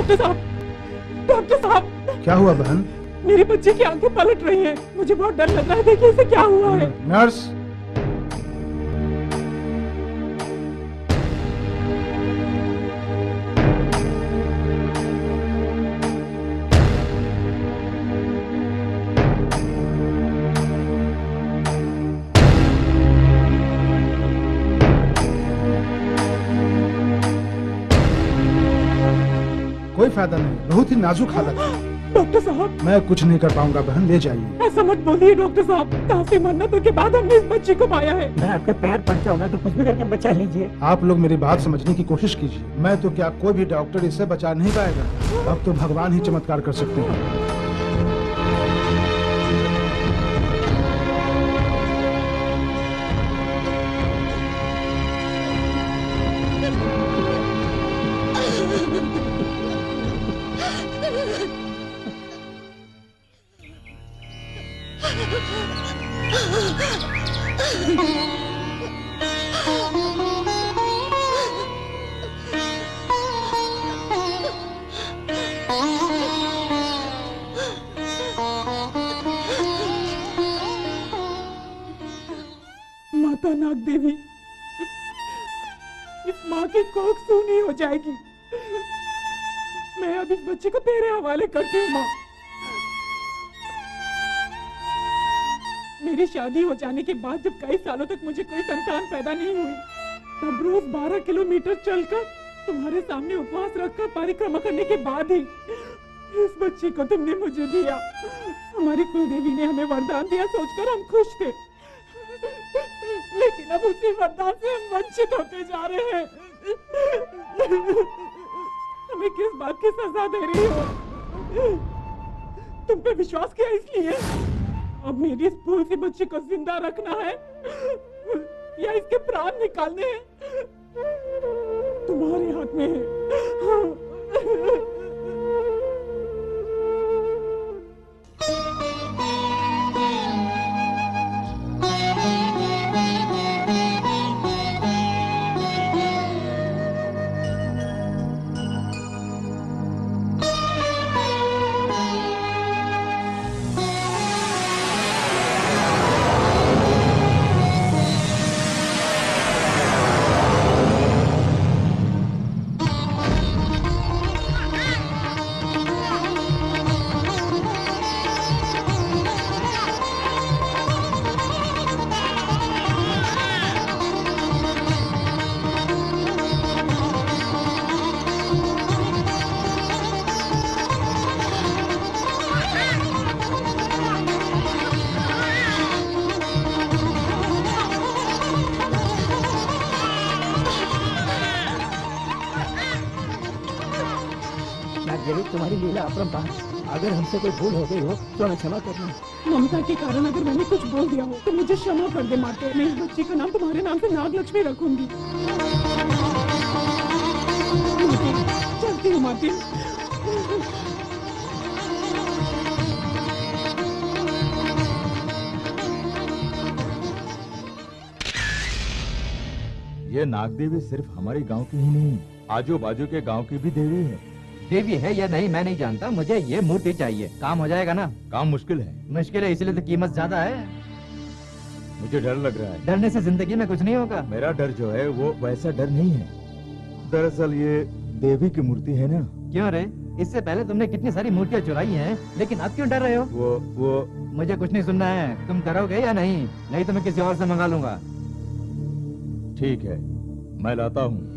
Doctor साहब, doctor साहब। क्या हुआ बहन? मेरे बच्चे की आंखें पलट रही हैं। मुझे बहुत डर लग रहा है। देखिए इसे क्या हुआ है। नर्स। कोई फायदा नहीं, बहुत ही नाजुक हालत है। डॉक्टर साहब, मैं कुछ नहीं कर पाऊंगा बहन, ले जाइए। ऐसा मत बोलिए डॉक्टर साहब। काफी मन्नतों के बाद हमने इस बच्ची को पाया है। मैं आपके पैर पड़ता हूँ, तो कुछ भी करके बचा लीजिए। आप लोग मेरी बात समझने की कोशिश कीजिए। मैं तो क्या, कोई भी डॉक्टर इसे बचा नहीं पाएगा। अब तो भगवान ही चमत्कार कर सकते हैं। माता नाग देवी, इस माँ की कोख सूनी हो जाएगी। मैं अब इस बच्चे को तेरे हवाले करती हूँ माँ। मेरी शादी हो जाने के बाद जब कई सालों तक मुझे कोई संतान पैदा नहीं हुई, तब रोज 12 किलोमीटर चलकर तुम्हारे सामने उपवास रखकर परिक्रमा करने के बाद ही इस बच्ची को तुमने मुझे दिया। हमारी कुलदेवी ने हमें वरदान दिया सोचकर हम खुश थे, लेकिन अब उसी वरदान से हम वंचित होते जा रहे हैं। हमें किस बात की सजा दे रही हो? तुम पे विश्वास किया इसलिए? अब मेरी इस फूल सी बच्ची को जिंदा रखना है या इसके प्राण निकालने हैं, तुम्हारे हाथ में है। तुम्हारी लीला अपरंपार। अगर हमसे कोई भूल हो गई हो तो हमें क्षमा करना। ममता के कारण अगर मैंने कुछ बोल दिया हो तो मुझे क्षमा कर दे माते। मैं इस बच्ची का नाम तुम्हारे नाम से नागलक्ष्मी रखूंगी। चलती हूँ माते। ये नाग देवी सिर्फ हमारे गांव की ही नहीं, आजू बाजू के गांव की भी देवी है। देवी है या नहीं मैं नहीं जानता, मुझे ये मूर्ति चाहिए। काम हो जाएगा ना? काम मुश्किल है। मुश्किल है इसलिए तो कीमत ज्यादा है। मुझे डर लग रहा है। डरने से जिंदगी में कुछ नहीं होगा। मेरा डर जो है वो वैसा डर नहीं है। दरअसल ये देवी की मूर्ति है ना। क्यों रे? इससे पहले तुमने कितनी सारी मूर्तियाँ चुराई हैं, लेकिन अब क्यों डर रहे हो? वो मुझे कुछ नहीं सुनना है। तुम करोगे या नहीं? नहीं तो मैं किसी और से मंगा लूंगा। ठीक है, मैं लाता हूँ।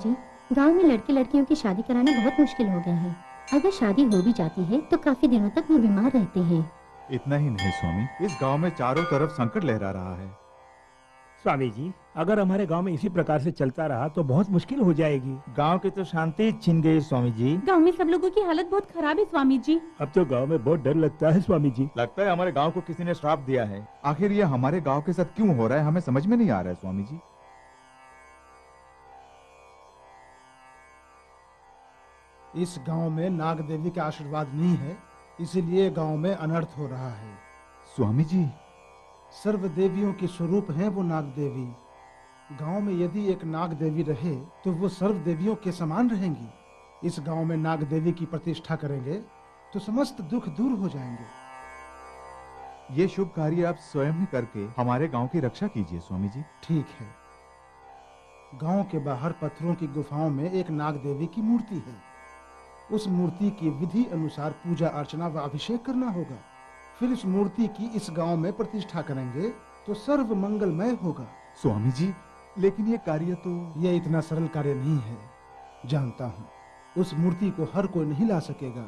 जी, गांव में लड़के लड़कियों की शादी कराना बहुत मुश्किल हो गया है। अगर शादी हो भी जाती है तो काफी दिनों तक वो बीमार रहते हैं। इतना ही नहीं स्वामी, इस गांव में चारों तरफ संकट लहरा रहा है। स्वामी जी, अगर हमारे गांव में इसी प्रकार से चलता रहा तो बहुत मुश्किल हो जाएगी। गांव की तो शांति छिन गई स्वामी जी। गांव में सब लोगों की हालत बहुत खराब है स्वामी जी। अब तो गांव में बहुत डर लगता है स्वामी जी। लगता है हमारे गांव को किसी ने श्राप दिया है। आखिर ये हमारे गांव के साथ क्यों हो रहा है, हमें समझ में नहीं आ रहा है स्वामी जी। इस गांव में नाग देवी का आशीर्वाद नहीं है, इसीलिए गांव में अनर्थ हो रहा है। स्वामी जी, सर्व देवियों के स्वरूप हैं वो नाग देवी। गांव में यदि एक नाग देवी रहे तो वो सर्व देवियों के समान रहेंगी। इस गांव में नाग देवी की प्रतिष्ठा करेंगे तो समस्त दुख दूर हो जाएंगे। ये शुभ कार्य आप स्वयं ही करके हमारे गांव की रक्षा कीजिए स्वामी जी। ठीक है। गांव के बाहर पत्थरों की गुफाओं में एक नाग देवी की मूर्ति है। उस मूर्ति की विधि अनुसार पूजा अर्चना व अभिषेक करना होगा। फिर इस मूर्ति की इस गांव में प्रतिष्ठा करेंगे तो सर्व मंगलमय होगा। स्वामी जी, लेकिन ये कार्य तो... यह इतना सरल कार्य नहीं है, जानता हूँ। उस मूर्ति को हर कोई नहीं ला सकेगा।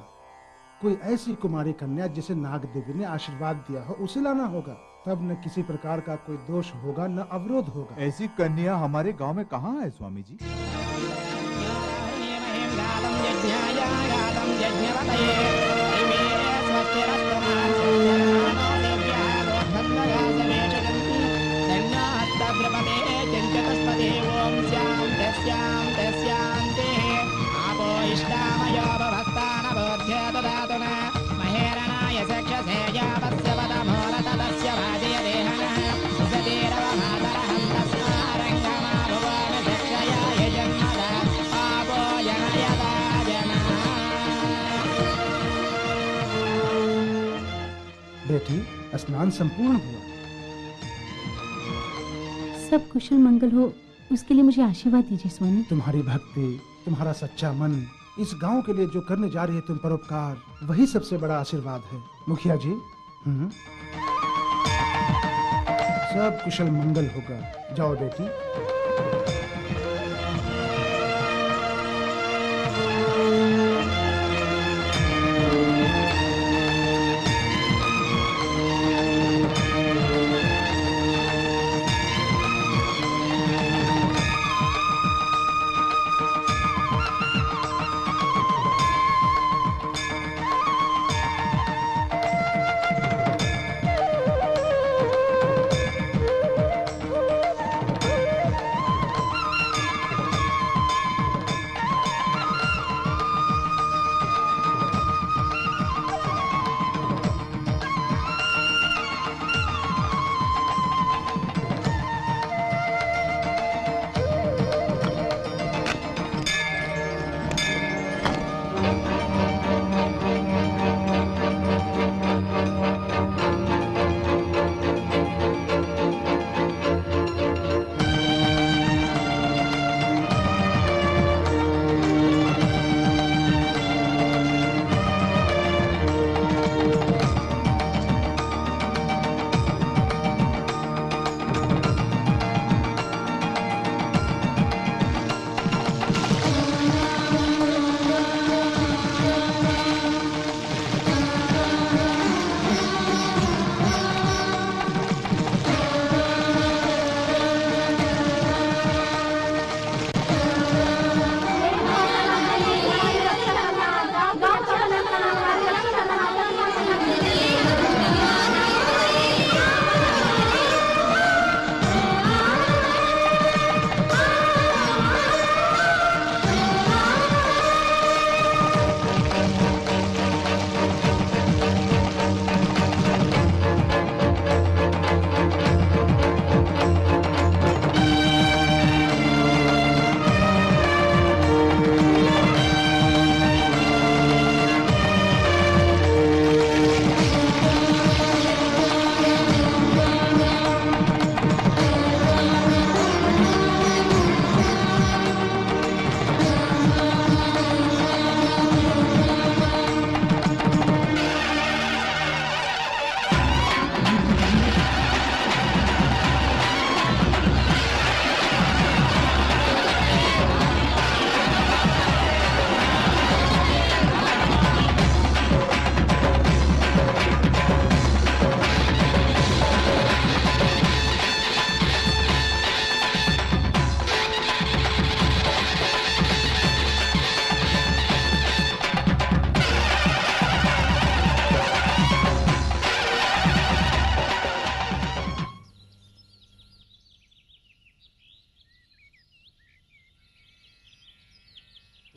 कोई ऐसी कुमारी कन्या जिसे नाग देवी ने आशीर्वाद दिया हो उसे लाना होगा। तब न किसी प्रकार का कोई दोष होगा न अवरोध होगा। ऐसी कन्या हमारे गांव में कहाँ है स्वामी जी? बेटी, स्नान संपूर्ण हुआ। सब कुशल मंगल हो उसके लिए मुझे आशीर्वाद दीजिए स्वामी। तुम्हारी भक्ति, तुम्हारा सच्चा मन, इस गांव के लिए जो करने जा रही है तुम परोपकार, वही सबसे बड़ा आशीर्वाद है। मुखिया जी, सब कुशल मंगल होगा। जाओ बेटी।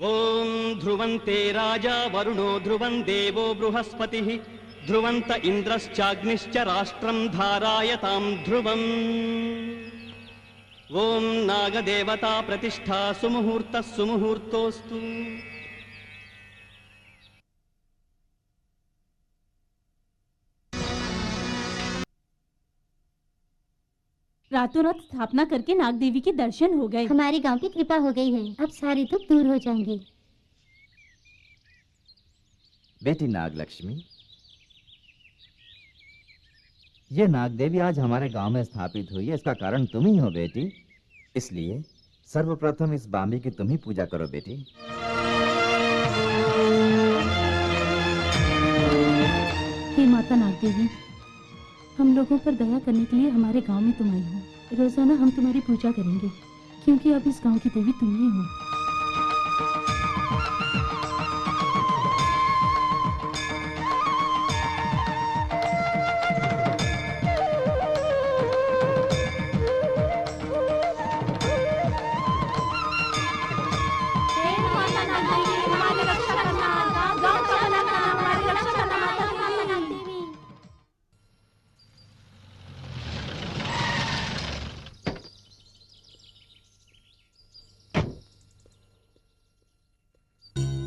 ओम ध्रुवन्ते राजा वरुणो ध्रुवं देवो बृहस्पतिः ध्रुवन्त इन्द्रश्चाग्निश्च राष्ट्रं धारायतां ध्रुवम् ओम नागदेवता प्रतिष्ठा सुमुहूर्तः सुमुहूर्तोस्तु। रातों रात स्थापना करके नाग देवी के दर्शन हो गए। हमारे गांव की कृपा हो गई है, अब सारे दुख दूर हो जाएंगे। बेटी नाग लक्ष्मी, ये नाग देवी आज हमारे गांव में स्थापित हुई है, इसका कारण तुम ही हो बेटी। इसलिए सर्वप्रथम इस बामी की तुम ही पूजा करो बेटी। हे माता नाग देवी, हम लोगों पर दया करने के लिए हमारे गांव में तुम आई हो। रोजाना हम तुम्हारी पूजा करेंगे, क्योंकि अब इस गांव की देवी तुम ही हो।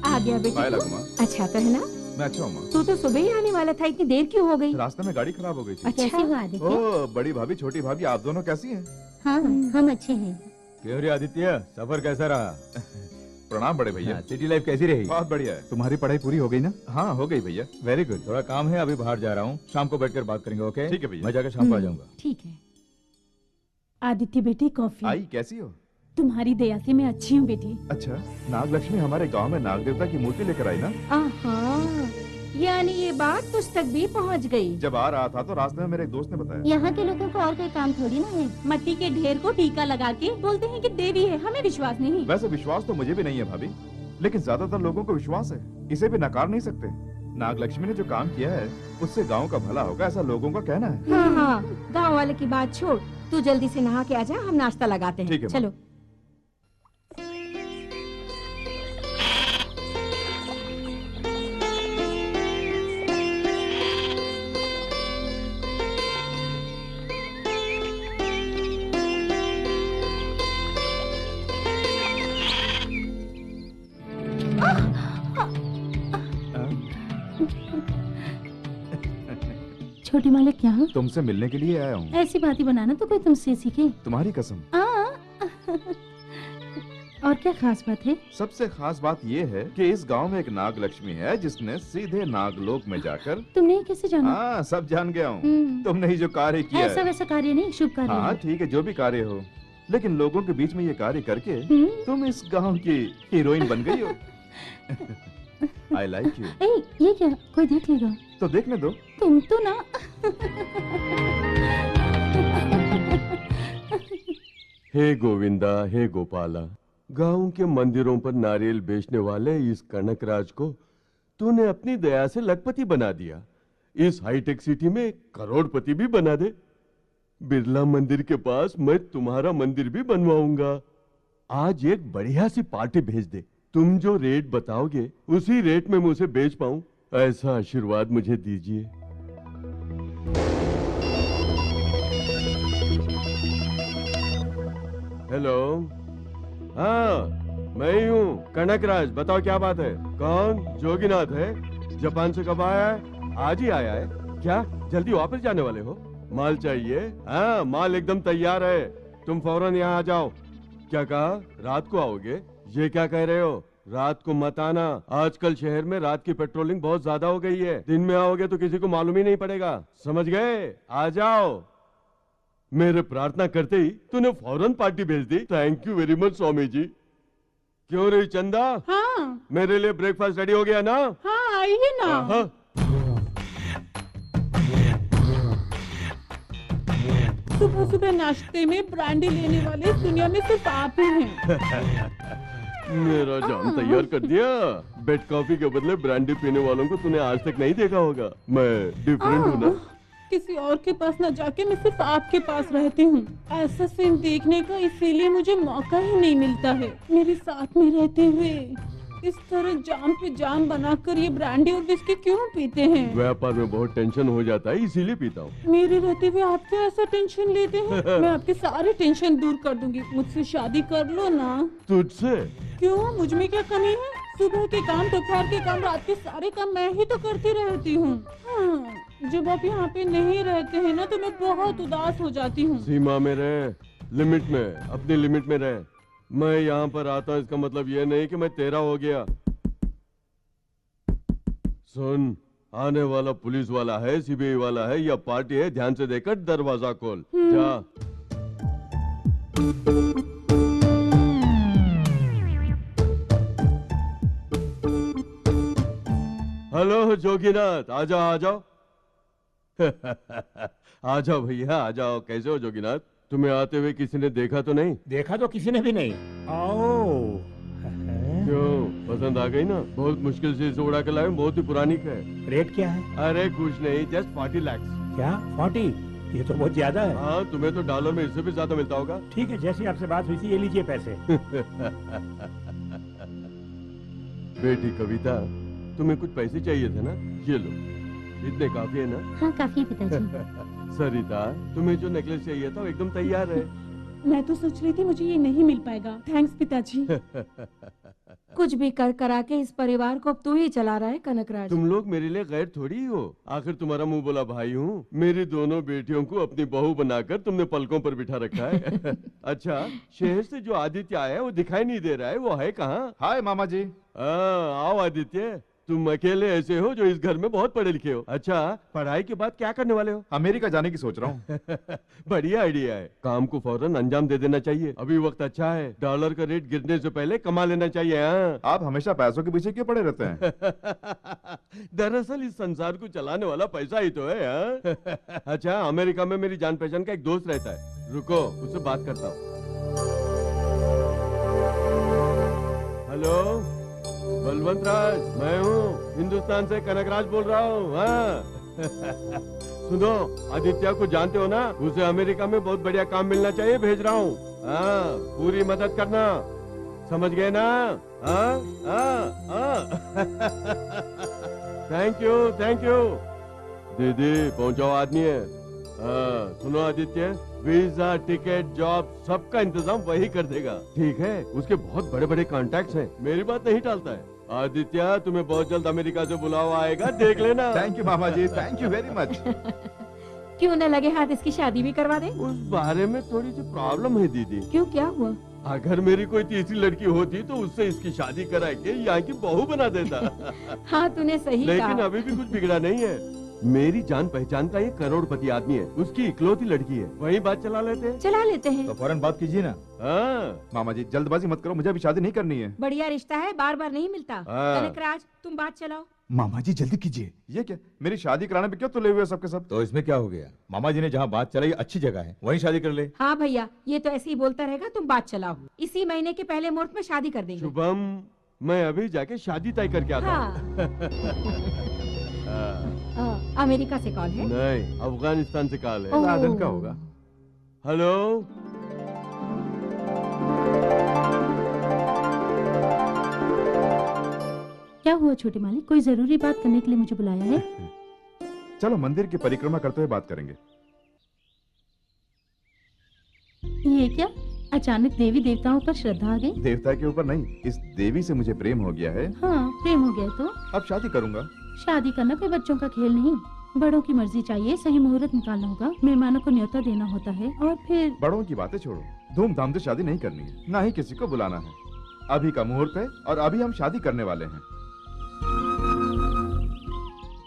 आ गया बेटा तू? अच्छा तो है ना? मैं अच्छा हूँ माँ। तू तो सुबह ही आने वाला था, इतनी देर क्यों हो गई? रास्ते में गाड़ी खराब हो गई थी। अच्छा। कैसे हो आदित्य? ओ बड़ी भाभी छोटी भाभी आप दोनों कैसी हैं? हाँ हम अच्छे हैं। क्यों रे आदित्य, सफर कैसा रहा? प्रणाम बड़े भैया। सिटी लाइफ कैसी रही? बहुत बढ़िया है। तुम्हारी पढ़ाई पूरी हो गई ना? हाँ हो गई भैया। Very good. थोड़ा काम है, अभी बाहर जा रहा हूँ, शाम को बैठकर बात करेंगे। ओके ठीक है भैया। मैं जाकर शाम को आ जाऊंगा। ठीक है। आदित्य बेटी कॉफी। आई कैसी हो? तुम्हारी दया से मैं अच्छी हूँ बेटी। अच्छा, नाग लक्ष्मी हमारे गांव में नाग देवता की मूर्ति लेकर आई ना? आहा, यानी ये बात तुझ तक भी पहुँच गई। जब आ रहा था तो रास्ते में मेरे एक दोस्त ने बताया। यहाँ के लोगों को और कोई काम थोड़ी ना है। मट्टी के ढेर को टीका लगा के बोलते हैं कि देवी है, हमें विश्वास नहीं। वैसे विश्वास तो मुझे भी नहीं है भाभी, लेकिन ज्यादातर लोगों को विश्वास है, इसे भी नकार नहीं सकते। नाग लक्ष्मी ने जो काम किया है उससे गांव का भला होगा, ऐसा लोगों का कहना है। हाँ हाँ, गांव वाले की बात छोड़, तू जल्दी से नहा के आ जा, हम नाश्ता लगाते हैं। ठीक है। चलो। छोटी मालिक यहाँ? तुमसे मिलने के लिए आया हूँ। ऐसी बात ही बनाना तो कोई तुमसे सीखे। तुम्हारी कसम। और क्या खास बात है? सबसे खास बात ये है कि इस गांव में एक नाग लक्ष्मी है जिसने सीधे नागलोक में जाकर। तुमने ये कैसे जाना? हाँ सब जान गया हूँ। तुमने ही जो कार्य किया ऐसा वैसा कार्य नहीं, शुभ कार्य हाँ है। ठीक है, जो भी कार्य हो, लेकिन लोगों के बीच में ये कार्य करके तुम इस गांव की हीरोइन बन गई हो। I like you. ये क्या, कोई देख लेगा? तो देखने दो। तुम तो ना। हे गोविंदा, हे गोपाला, गांव के मंदिरों पर नारियल बेचने वाले इस कनकराज को तूने अपनी दया से लखपति बना दिया। इस हाईटेक सिटी में करोड़पति भी बना दे। बिरला मंदिर के पास मैं तुम्हारा मंदिर भी बनवाऊंगा। आज एक बढ़िया सी पार्टी भेज दे। तुम जो रेट बताओगे उसी रेट में मैं उसे बेच पाऊं, ऐसा आशीर्वाद मुझे दीजिए। हेलो, हाँ मैं ही हूँ कनकराज। बताओ क्या बात है? कौन? जोगीनाथ है? जापान से कब आया है? आज ही आया है क्या? जल्दी वापस जाने वाले हो? माल चाहिए? हाँ माल एकदम तैयार है, तुम फौरन यहाँ आ जाओ। क्या कहा? रात को आओगे? ये क्या कह रहे हो? रात को मत आना, आजकल शहर में रात की पेट्रोलिंग बहुत ज्यादा हो गई है। दिन में आओगे तो किसी को मालूम ही नहीं पड़ेगा, समझ गए? आ जाओ। मेरे प्रार्थना करते ही तूने फौरन पार्टी भेज दी। Thank you very much Swami ji. क्यों रही चंदा? हाँ। मेरे लिए ब्रेकफास्ट रेडी हो गया ना? हाँ आइए ना। हाँ। सुबह सुबह नाश्ते में ब्रांडी लेने वाले इस दुनिया में सिर्फ आप ही हैं। मेरा जान तैयार कर दिया। बेड कॉफी के बदले ब्रांडी पीने वालों को तूने आज तक नहीं देखा होगा। मैं डिफरेंट हूँ ना। किसी और के पास न जाके मैं सिर्फ आपके पास रहती हूँ। ऐसा सीन देखने का इसीलिए मुझे मौका ही नहीं मिलता है मेरे साथ में रहते हुए। इस तरह जाम पे जाम बनाकर ये ब्रांडी और विस्की क्यों पीते हैं? व्यापार में बहुत टेंशन हो जाता है, इसीलिए पीता हूँ। मेरे रहते हुए आप क्यों ऐसा टेंशन लेते हैं? मैं आपके सारे टेंशन दूर कर दूंगी। मुझसे शादी कर लो ना। तुझसे? क्यों, मुझ में क्या कमी है? सुबह के काम, दोपहर के काम, रात के सारे काम मैं ही तो करती रहती हूँ। हाँ, जब आप यहाँ पे नहीं रहते हैं ना तो मैं बहुत उदास हो जाती हूँ। सीमा में रह, लिमिट में, अपनी लिमिट में रह। मैं यहाँ पर आता हूँ इसका मतलब ये नहीं कि मैं तेरा हो गया। सुन, आने वाला पुलिस वाला है, सीबीआई वाला है या पार्टी है, ध्यान से देखकर दरवाजा खोल। जा। हेलो जोगीनाथ, आ जाओ आ जाओ। आ जाओ भैया, आ जाओ। कैसे हो जोगीनाथ? तुम्हें आते हुए किसी ने देखा तो नहीं? देखा तो किसी ने भी नहीं। आओ। क्यों, पसंद आ गई ना? बहुत मुश्किल से इसे उड़ा के लाए, बहुत ही पुरानी है। रेट क्या है? अरे कुछ नहीं, जस्ट 40 लाख। क्या 40? ये तो बहुत ज्यादा है। हाँ, तुम्हें तो डॉलर में इससे भी ज्यादा मिलता होगा। ठीक है, जैसी आपसे बात हुई थी, ये लीजिए पैसे। बेटी कविता, तुम्हें कुछ पैसे चाहिए थे ना? ये लो, इतने काफी है ना? हाँ काफी है पिताजी। सरिता, तुम्हें जो नेकलेस चाहिए था वो एकदम तैयार है। मैं तो सोच रही थी मुझे ये नहीं मिल पाएगा। थैंक्स पिताजी। कुछ भी कर करा के इस परिवार को अब तू ही चला रहा है कनकराज। तुम लोग मेरे लिए गैर थोड़ी हो। आखिर तुम्हारा मुंह बोला भाई हूँ। मेरी दोनों बेटियों को अपनी बहू बनाकर तुमने पलकों पर बिठा रखा है। अच्छा, शहर से जो आदित्य आया है वो दिखाई नहीं दे रहा है, वो है कहाँ? हाय मामा जी। आओ आदित्य, तुम अकेले ऐसे हो जो इस घर में बहुत पढ़े लिखे हो। अच्छा, पढ़ाई के बाद क्या करने वाले हो? अमेरिका जाने की सोच रहा हूँ। बढ़िया आइडिया है। काम को फौरन अंजाम दे देना चाहिए। अभी वक्त अच्छा है, डॉलर का रेट गिरने से पहले कमा लेना चाहिए। हाँ? आप हमेशा पैसों के पीछे क्यों पड़े रहते हैं? दरअसल इस संसार को चलाने वाला पैसा ही तो है। हाँ? अच्छा, अमेरिका में मेरी जान पहचान का एक दोस्त रहता है, रुको उससे बात करता हूँ। हेलो बलवंत राज, मैं हूँ, हिंदुस्तान से कनकराज बोल रहा हूँ। हाँ? सुनो, आदित्य को जानते हो ना? उसे अमेरिका में बहुत बढ़िया काम मिलना चाहिए, भेज रहा हूँ। हाँ, पूरी मदद करना, समझ गए ना? हाँ? Thank you, thank you. दीदी पहुंचाओ, आदमी है। सुनो आदित्य, वीजा, टिकट, जॉब सबका इंतजाम वही कर देगा, ठीक है? उसके बहुत बड़े बड़े कॉन्टैक्ट्स हैं, मेरी बात नहीं टालता है। आदित्य, तुम्हें बहुत जल्द अमेरिका से बुलावा आएगा, देख लेना। थैंक यू मामा जी, थैंक यू वेरी मच। क्यों न लगे हाथ इसकी शादी भी करवा दे? उस बारे में थोड़ी सी प्रॉब्लम है दीदी। क्यों, क्या हुआ? अगर मेरी कोई तीसरी लड़की होती तो उससे इसकी शादी करा के यहाँ की बहू बना देता। हाँ, तूने सही कहा। लेकिन अभी भी कुछ बिगड़ा नहीं है। मेरी जान पहचान का ये करोड़पति आदमी है, उसकी इकलौती लड़की है, वही बात चला लेते हैं। तो फौरन बात कीजिए ना। हाँ। मामा जी जल्दबाजी मत करो, मुझे अभी शादी नहीं करनी है। बढ़िया रिश्ता है, बार बार नहीं मिलता। हाँ। कनकराज, तुम बात चलाओ। मामा जी जल्दी कीजिए। ये क्या, मेरी शादी कराने पे क्यों तुले हुए सबके सब? तो इसमें क्या हो गया? मामा जी ने जहाँ बात चलाई अच्छी जगह है, वहीं शादी कर ले। हाँ भैया, ये तो ऐसे ही बोलता रहेगा, तुम बात चलाओ। इसी महीने के पहले मुहूर्त में शादी कर देंगे। शुभम, मैं अभी जाके शादी तय करके आता हूँ। अमेरिका से कॉल है? नहीं, अफगानिस्तान से कॉल है। लादेन का होगा। हेलो, क्या हुआ छोटे मालिक, कोई जरूरी बात करने के लिए मुझे बुलाया है? चलो मंदिर की परिक्रमा करते हुए बात करेंगे। ये क्या, अचानक देवी देवताओं पर श्रद्धा आ गई? देवता के ऊपर नहीं, इस देवी से मुझे प्रेम हो गया है। हाँ, प्रेम हो गया तो अब शादी करूंगा। शादी करना कोई बच्चों का खेल नहीं, बड़ों की मर्जी चाहिए, सही मुहूर्त निकालना होगा, मेहमानों को न्योता देना होता है, और फिर बड़ों की बातें छोड़ो, धूमधाम से शादी नहीं करनी है, ना ही किसी को बुलाना है। अभी का मुहूर्त है और अभी हम शादी करने वाले हैं,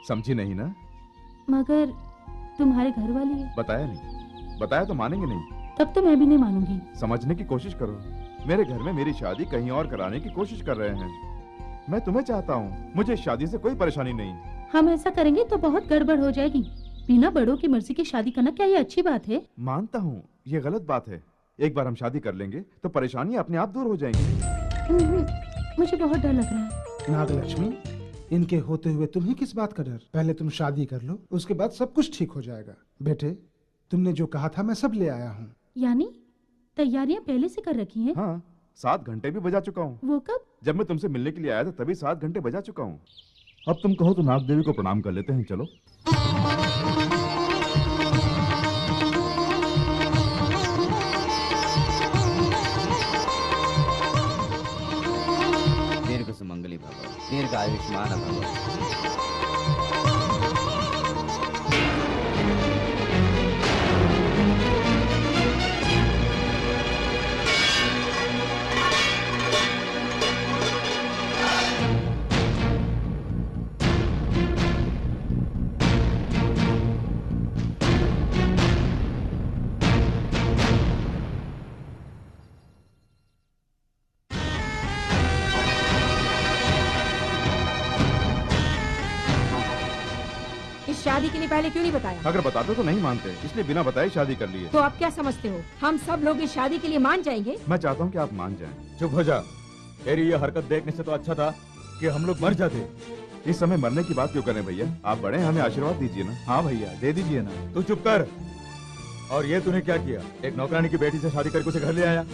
समझी नहीं ना? मगर तुम्हारे घर वाले? बताया नहीं, बताया तो मानेंगे नहीं। तब तो मैं भी नहीं मानूंगी। समझने की कोशिश करो, मेरे घर में मेरी शादी कहीं और कराने की कोशिश कर रहे हैं। मैं तुम्हें चाहता हूँ, मुझे शादी से कोई परेशानी नहीं। हम ऐसा करेंगे तो बहुत गड़बड़ हो जाएगी। बिना बड़ों की मर्जी की शादी करना क्या ये अच्छी बात है? मानता हूँ ये गलत बात है। एक बार हम शादी कर लेंगे तो परेशानी अपने आप दूर हो जाएंगी। मुझे बहुत डर लग रहा है। नागलक्ष्मी, इनके होते हुए तुम्हें किस बात का डर? पहले तुम शादी कर लो, उसके बाद सब कुछ ठीक हो जाएगा। बेटे, तुमने जो कहा था मैं सब ले आया हूँ। यानी तैयारियां पहले से कर रखी हैं? हाँ, 7 घंटे भी बजा चुका हूँ। वो कब? जब मैं तुमसे मिलने के लिए आया था तभी 7 घंटे बजा चुका हूँ। अब तुम कहो तो नाग देवी को प्रणाम कर लेते हैं, चलो। दीर्घ सुमंगली भव, दीर्घ आयुष्मान भव। शादी के लिए पहले क्यों नहीं बताया? अगर बताते तो नहीं मानते, इसलिए बिना बताए शादी कर लिए। तो आप क्या समझते हो, हम सब लोग इस शादी के लिए मान जाएंगे? मैं चाहता हूँ कि आप मान जाएं। चुप हो जा। तेरी ये हरकत देखने से तो अच्छा था कि हम लोग मर जाते। इस समय मरने की बात क्यों करें भैया? आप बड़े हैं, हमें आशीर्वाद दीजिए ना। हाँ भैया, दे दीजिए ना। तू चुप कर। और ये तूने क्या किया? एक नौकरानी की बेटी से शादी करके उसे घर ले आया?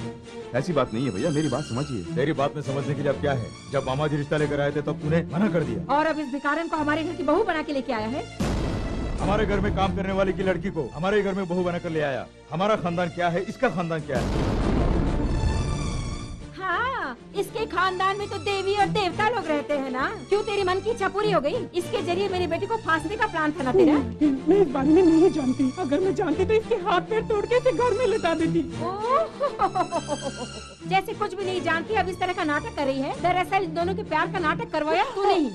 ऐसी बात नहीं है भैया, मेरी बात समझिए। तेरी बात में समझने के लिए अब क्या है? जब मामा जी रिश्ता लेकर आए थे तब तूने मना कर दिया, और अब इस भिखारन को हमारे घर की बहू बना के लेके आया है। हमारे घर में काम करने वाली की लड़की को हमारे घर में बहू बनाकर ले आया। हमारा खानदान क्या है, इसका खानदान क्या है? हाँ, इसके खानदान में तो देवी और देवता लोग रहते हैं ना। क्यों तेरी मन की इच्छा पूरी हो गई? इसके जरिए मेरी बेटी को फांसने का प्लान था ना तेरा? मैं इस बारे में नहीं जानती। अगर मैं जानती तो इसके हाथ पैर तोड़ के इसे घर में लेटा देती। जैसे कुछ भी नहीं जानती, अब इस तरह का नाटक कर रही है। दरअसल इन दोनों के प्यार का नाटक करवाया तूने ही।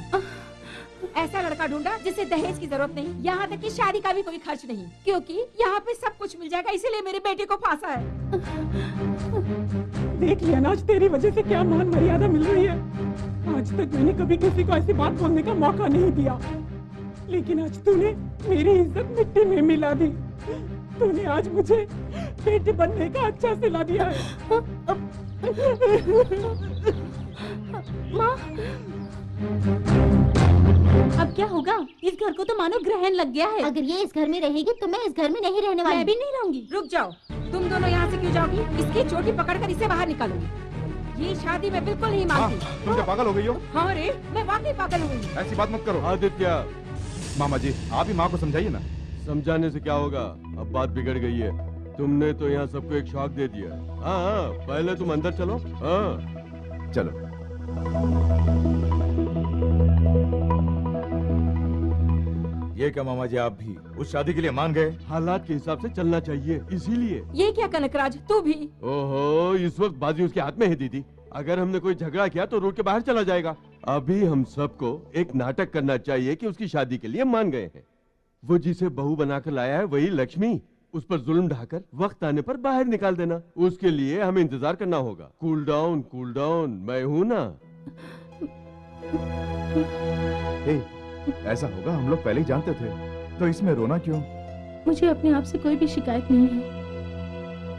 ऐसा लड़का ढूंढा जिससे दहेज की जरूरत नहीं, यहाँ तक कि शादी का भी कोई खर्च नहीं, क्योंकि यहाँ पे सब कुछ मिल जाएगा, इसीलिए मेरी बेटी को फांसा है। देख लिया ना आज तेरी वजह से क्या मान मर्यादा मिल रही है। आज तक मैंने कभी किसी को ऐसी बात बोलने का मौका नहीं दिया, लेकिन आज तूने मेरी इज्जत मिट्टी में मिला दी। तूने आज मुझे बेटी बनने का अच्छा सिला दिया है। माँ, अब क्या होगा? इस घर को तो मानो ग्रहण लग गया है। अगर ये इस घर में रहेगी तो मैं इस घर में नहीं रहने वाली। मैं भी नहीं रहूंगी। रुक जाओ, तुम दोनों यहाँ से क्यों जाओगी? इसकी चोटी पकड़कर इसे बाहर निकालूंगी। ये शादी मैं बिल्कुल नहीं मानती। तुम क्या पागल हो गई हो? हाँ रे, मैं वाकई पागल हुई। ऐसी बात मत करो। आदित्य, मामा जी आप ही माँ को समझाइए ना। समझाने से क्या होगा, अब बात बिगड़ गई है। तुमने तो यहाँ सबको एक शॉक दे दिया। हाँ, पहले तुम अंदर चलो। हाँ चलो। ये क्या मामा जी, आप भी उस शादी के लिए मान गए? हालात के हिसाब से चलना चाहिए, इसीलिए। ये क्या कनकराज, तू भी? ओहो, इस वक्त बाजी उसके हाथ में है दीदी। अगर हमने कोई झगड़ा किया तो रोड के बाहर चला जाएगा। अभी हम सबको एक नाटक करना चाहिए कि उसकी शादी के लिए मान गए हैं। वो जिसे बहू बनाकर लाया है वही लक्ष्मी, उस पर जुल्म ढाकर वक्त आने पर बाहर निकाल देना। उसके लिए हमें इंतजार करना होगा। कूल डाउन, मैं हूँ ना। ऐसा होगा हम लोग पहले ही जानते थे, तो इसमें रोना क्यों? मुझे अपने आप से कोई भी शिकायत नहीं है,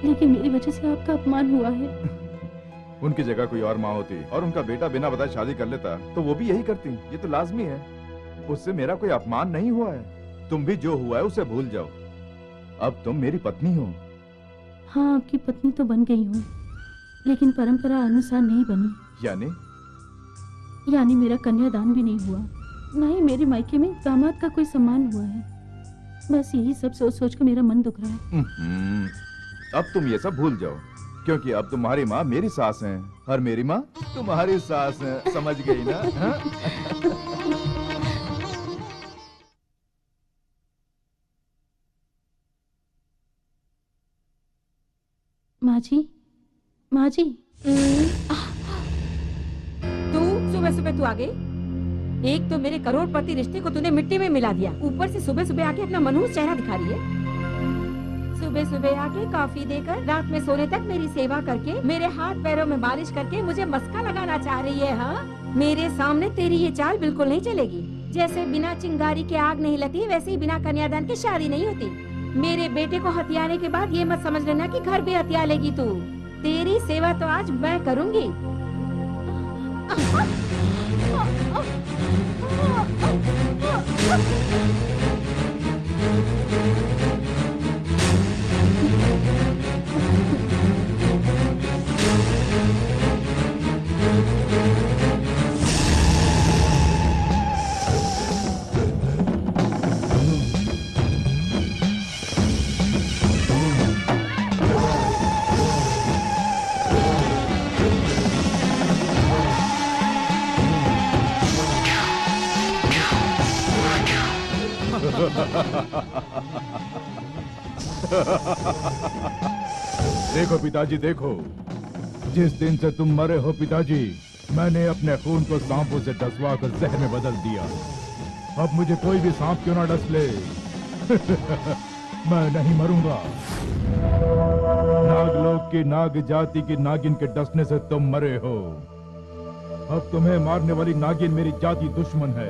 लेकिन मेरी वजह से आपका अपमान हुआ है। उनकी जगह कोई और माँ होती और उनका बेटा बिना बताए शादी कर लेता तो वो भी यही करती। ये तो लाजमी है। उससे मेरा कोई अपमान नहीं हुआ है। तुम भी जो हुआ है उसे भूल जाओ। अब तुम मेरी पत्नी हो। हाँ, आपकी पत्नी तो बन गई हूँ, लेकिन परंपरा अनुसार नहीं बनी। यानी मेरा कन्यादान भी नहीं हुआ, न ही मेरे मायके में दामाद का कोई सम्मान हुआ है। बस यही सब सोच सोच कर मेरा मन दुख रहा है। अब तुम ये सब भूल जाओ, क्योंकि अब तुम्हारी माँ मेरी सास है और मेरी माँ तुम्हारी सास है। समझ गई ना? हाँ? माँ जी, तू सुबह सुबह तू आ गई। एक तो मेरे करोड़पति रिश्ते को तूने मिट्टी में मिला दिया, ऊपर से सुबह सुबह आके अपना मनहूस चेहरा दिखा रही है। सुबह सुबह आके कॉफी देकर रात में सोने तक मेरी सेवा करके मेरे हाथ पैरों में मालिश करके मुझे मस्का लगाना चाह रही है। हाँ, मेरे सामने तेरी ये चाल बिल्कुल नहीं चलेगी। जैसे बिना चिंगारी के आग नहीं लगती, वैसे ही बिना कन्यादान की शादी नहीं होती। मेरे बेटे को हथियाने के बाद ये मत समझ लेना कि घर भी हथिया लेगी तू। तेरी सेवा तो आज मैं करूँगी। देखो पिताजी देखो, जिस दिन से तुम मरे हो पिताजी, मैंने अपने खून को सांपों से डसवा कर जहर में बदल दिया। अब मुझे कोई भी सांप क्यों ना डस ले मैं नहीं मरूंगा। नागलोक की नाग जाति की नागिन के डसने से तुम मरे हो। अब तुम्हें मारने वाली नागिन मेरी जाति दुश्मन है।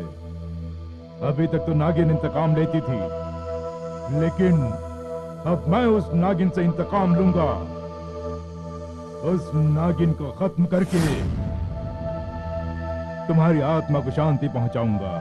अभी तक तो नागिन इंतकाम लेती थी, लेकिन अब मैं उस नागिन से इंतकाम लूंगा। उस नागिन को खत्म करके तुम्हारी आत्मा को शांति पहुंचाऊंगा।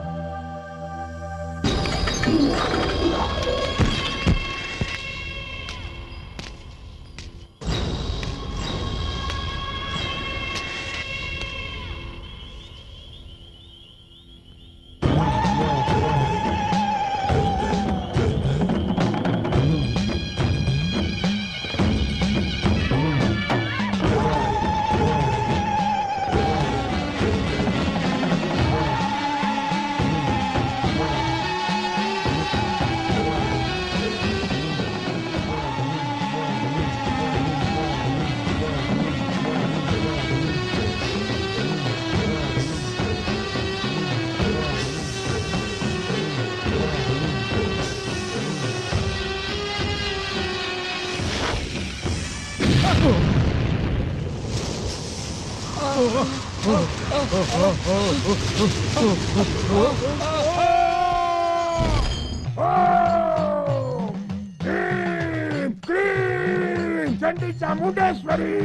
चंडी चामुंडेश्वरी,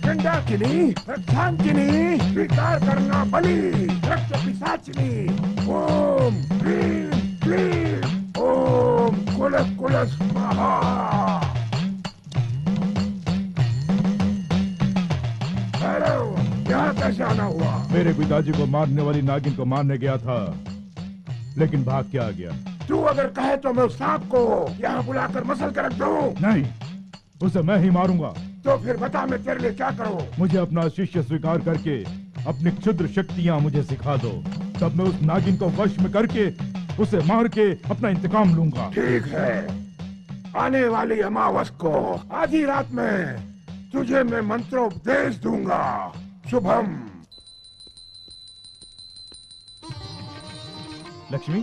गंडाकिनी, रक्षांकिनी, स्वीकार करना बलि, रक्त पिशाचिनी, ओम क्लीं क्लीं, ओम कुलस कुलस स्वाहा। यहाँ कैसे आना हुआ? मेरे पिताजी को मारने वाली नागिन को मारने गया था, लेकिन भाग के आ गया। तू अगर कहे तो मैं उस सांप को यहाँ बुलाकर मसल कर रख दूं। नहीं, उसे मैं ही मारूंगा। तो फिर बता मैं तेरे लिए क्या करूं? मुझे अपना शिष्य स्वीकार करके अपनी क्षुद्र शक्तियाँ मुझे सिखा दो, तब मैं उस नागिन को वश में करके उसे मार के अपना इंतकाम लूंगा। ठीक है, आने वाली अमावस को आधी रात में तुझे मैं मंत्रोपदेश दूंगा। शुभम। लक्ष्मी,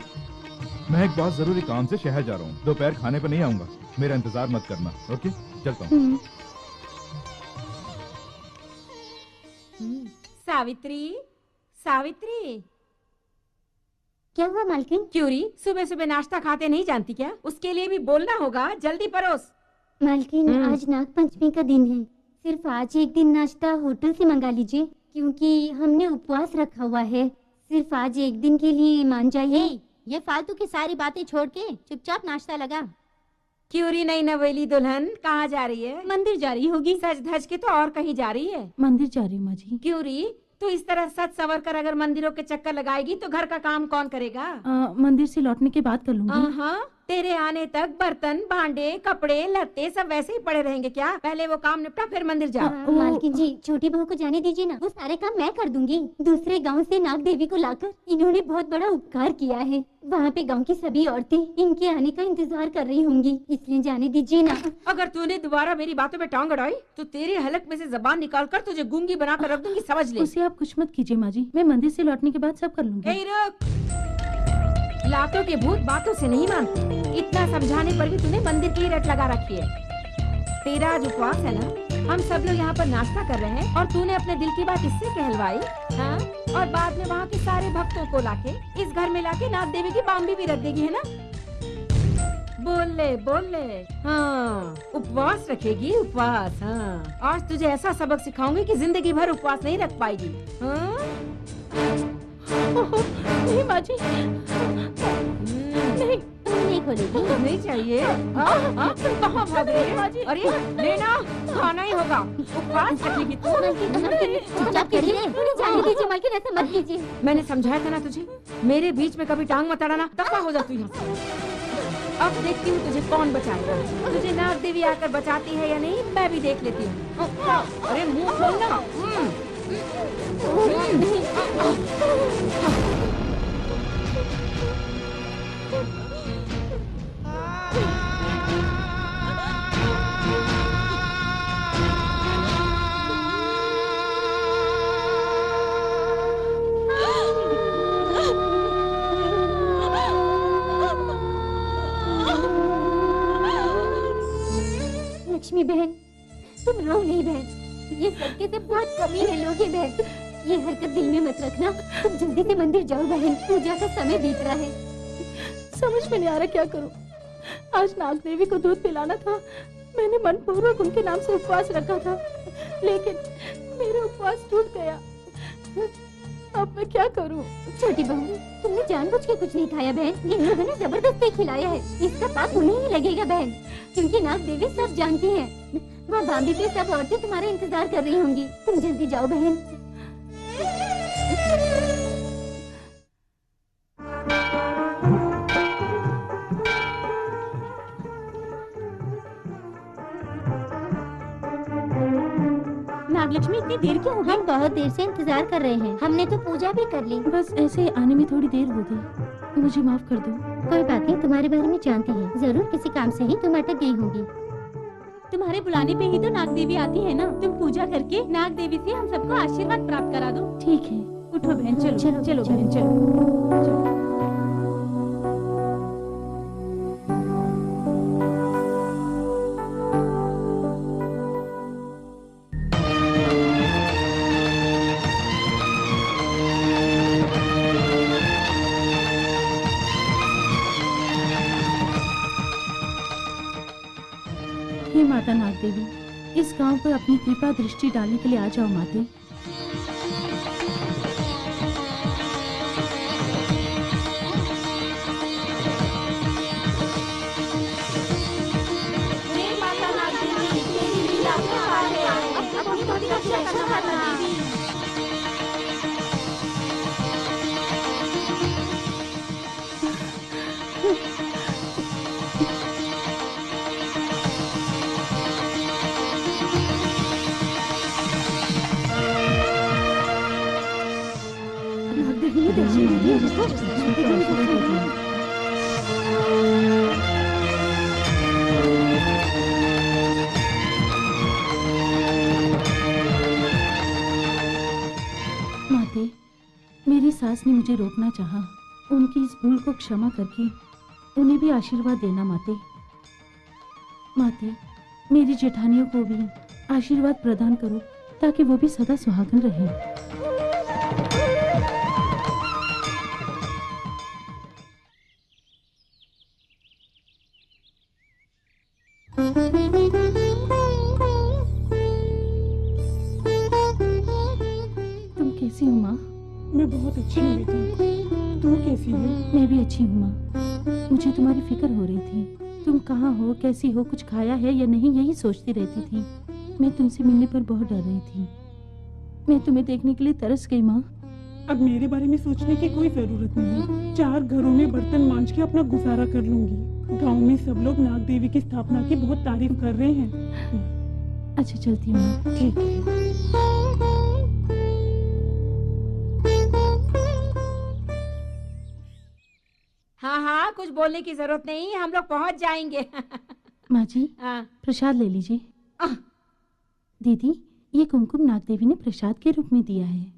मैं एक बहुत जरूरी काम से शहर जा रहा हूँ। दोपहर खाने पर नहीं आऊंगा, मेरा इंतजार मत करना। ओके, चलता हूँ। सावित्री, सावित्री। क्या हुआ मालकिन? क्यूरी, सुबह सुबह नाश्ता खाते नहीं जानती क्या? उसके लिए भी बोलना होगा, जल्दी परोस। मालकिन, आज नाग पंचमी का दिन है, सिर्फ आज एक दिन नाश्ता होटल से मंगा लीजिए, क्योंकि हमने उपवास रखा हुआ है। सिर्फ आज एक दिन के लिए मान जाइए। ये फालतू की सारी बातें छोड़ के चुपचाप नाश्ता लगा। क्यूरी नई नवेली दुल्हन कहाँ जा रही है? मंदिर जा रही होगी। सज धज के तो और कहीं जा रही है। मंदिर जा रही हूँ माँ जी। क्यूरी, तो इस तरह सच सवर कर अगर मंदिरों के चक्कर लगाएगी तो घर का काम कौन करेगा? मंदिर से लौटने के बाद कर लूंगी। हाँ, तेरे आने तक बर्तन, भांडे, कपड़े, लत्ते सब वैसे ही पड़े रहेंगे क्या? पहले वो काम निपटा फिर मंदिर जा। मालकिन जी, छोटी बहू को जाने दीजिए ना, वो सारे काम मैं कर दूंगी। दूसरे गांव से नाग देवी को लाकर इन्होंने बहुत बड़ा उपकार किया है। वहाँ पे गांव की सभी औरतें इनके आने का इंतजार कर रही होंगी, इसलिए जाने दीजिए ना। अगर तूने दोबारा मेरी बातों में टांग अड़ाई तो तेरे हलक में से जबान निकाल कर तुझे गूंगी बना कर रख दूंगी, समझ ले। उसे आप कुछ मत कीजिए माँ जी, मैं मंदिर से लौटने के बाद सब कर लूंगी। लातों के भूत बातों से नहीं मानते। इतना समझाने पर भी तूने मंदिर की रट लगा रखी है। तेरा आज उपवास है ना? हम सब लोग यहाँ पर नाश्ता कर रहे हैं और तूने अपने दिल की बात इससे कहलवाई, हाँ? और बाद में वहाँ के सारे भक्तों को लाके इस घर में लाके नाग देवी की बाम्बी भी रख देगी, है ना? बोल ले, बोल ले। हाँ, उपवास रखेगी, उपवास। हाँ, आज तुझे ऐसा सबक सिखाऊंगी कि जिंदगी भर उपवास नहीं रख पाएगी। हाँ? नहीं माँ जी, नहीं खोलेगी। नहीं चाहिए। कहाँ भाग रही है? अरे लेना, खाना ही होगा। उपवास रखेगी तू। चुपचाप करिए, जाने दीजिए मालकिन, ऐसा मत कीजिए। मैंने समझाया था ना तुझे, मेरे बीच में कभी टांग मत अड़ाना, दफा हो जा तू यहाँ से। अब देखती हूँ तुझे कौन बचाएगा। तुझे नाग देवी आकर बचाती है या नहीं, मैं भी देख लेती हूँ। अरे मुंह खोलना। लक्ष्मी बहन, तुम रो नहीं बहन, ये सबके से बहुत कमी है लोगे बहन। ये हरकत दिल में मत रखना, तुम जल्दी से मंदिर जाओ बहन, पूजा का समय बीत रहा है। समझ में नहीं आ रहा क्या करूं। आज नाग देवी को दूध पिलाना था, मैंने मनपूर्वक उनके नाम से उपवास रखा था, लेकिन मेरा उपवास टूट गया। अब मैं क्या करूं? छोटी बहू, तुमने जानबूझ के कुछ नहीं खाया बहन, इन लोगों ने जबरदस्ती खिलाया है। इसका पाप उन्हें ही लगेगा बहन, क्योंकि नाग देवी सब जानती हैं। वहाँ बांबी पे सब औरतें तुम्हारा इंतजार कर रही होंगी, तुम जल्दी जाओ बहन। नागलक्ष्मी, इतनी देर क्यों हो गई? हम बहुत देर से इंतजार कर रहे हैं, हमने तो पूजा भी कर ली। बस ऐसे आने में थोड़ी देर हो गई, मुझे माफ कर दो। कोई बात नहीं, तुम्हारे बारे में जानती है, जरूर किसी काम से ही तुम अटक गई होंगी। तुम्हारे बुलाने पे ही तो नाग देवी आती है ना, तुम पूजा करके नाग देवी से हम सबको आशीर्वाद प्राप्त करा दो। ठीक है, उठो बहन, चलो चलो चलो बहन, चलो। हे माता नाग देवी, इस गांव पर अपनी कृपा दृष्टि डालने के लिए आ जाओ माते। माते, मेरी सास ने मुझे रोकना चाहा, उनकी इस भूल को क्षमा करके उन्हें भी आशीर्वाद देना माते। माते, मेरी जेठानियों को भी आशीर्वाद प्रदान करो ताकि वो भी सदा सुहागन रहे। तुम कैसी हो माँ? मैं बहुत अच्छी हूँ बेटी, तू कैसी है? मैं भी अच्छी हूँ माँ। मुझे तुम्हारी फिक्र हो रही थी, तुम कहाँ हो, कैसी हो, कुछ खाया है या नहीं, यही सोचती रहती थी। मैं तुमसे मिलने पर बहुत डर रही थी, मैं तुम्हें देखने के लिए तरस गई माँ। अब मेरे बारे में सोचने की कोई जरूरत नहीं, 4 घरों में बर्तन मांज के अपना गुजारा कर लूंगी। गांव में सब लोग नाग देवी की स्थापना की बहुत तारीफ कर रहे हैं। अच्छा चलती हूँ माँ। ठीक है। हाँ हाँ, कुछ बोलने की जरूरत नहीं, हम लोग पहुंच जाएंगे। माँ जी, हाँ। प्रसाद ले लीजिए। दीदी, ये कुमकुम नाग देवी ने प्रसाद के रूप में दिया है।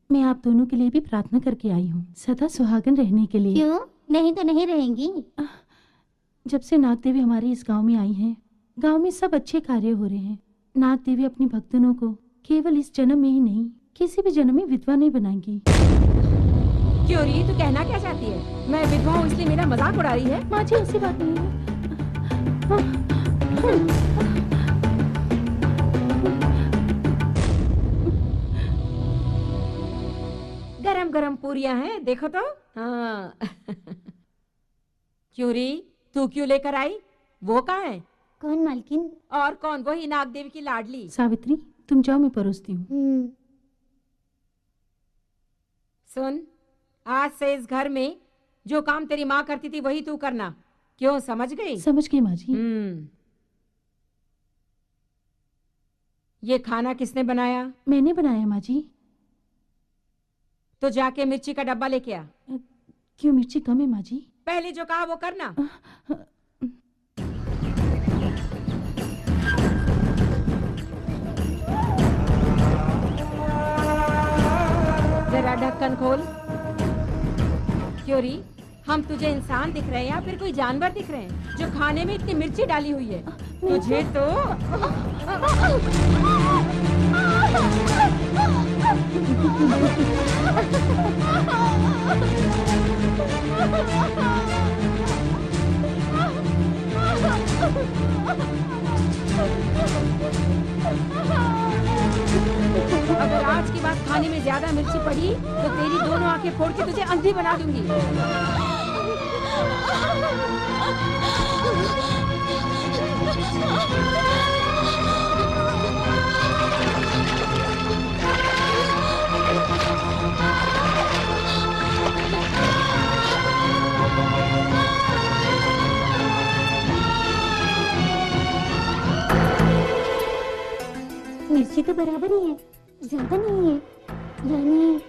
मैं आप दोनों के लिए भी प्रार्थना करके आई हूँ, सदा सुहागन रहने के लिए। क्यों? नहीं तो नहीं रहेंगी। जब से नाग देवी हमारे इस गांव में आई हैं, गांव में सब अच्छे कार्य हो रहे हैं। नाग देवी अपनी भक्तों को केवल इस जन्म में ही नहीं, किसी भी जन्म में विधवा नहीं बनाएंगी। क्यों री, तू कहना क्या चाहती है? मैं विधवा हूँ इसलिए मेरा मजाक उड़ा रही है? माँ जी, ऐसी बात नहीं है। गरम गरम पूरियां हैं, देखो तो। हाँ। क्यों री, तू क्यों लेकर आई? वो कहाँ है? कौन मालकिन? और कौन? वही नाग देवी की लाडली। सावित्री, तुम जाओ, मैं परोसती हूँ। सुन, आज से इस घर में जो काम तेरी माँ करती थी वही तू करना। क्यों, समझ गई? समझ गई माँ जी। ये खाना किसने बनाया? मैंने बनाया माँ जी। तो जाके मिर्ची का डब्बा लेके आ। क्यों, मिर्ची कम है माँ जी? पहले जो कहा वो करना। जरा ढक्कन खोल। क्योरी, हम तुझे इंसान दिख रहे हैं या फिर कोई जानवर दिख रहे हैं जो खाने में इतनी मिर्ची डाली हुई है? तुझे तो अगर आज की बात खाने में ज्यादा मिर्ची पड़ी तो तेरी दोनों आंखें फोड़ के तुझे अंधी बना दूंगी। मिर्ची तो बराबर ही है, ज्यादा नहीं है। यानी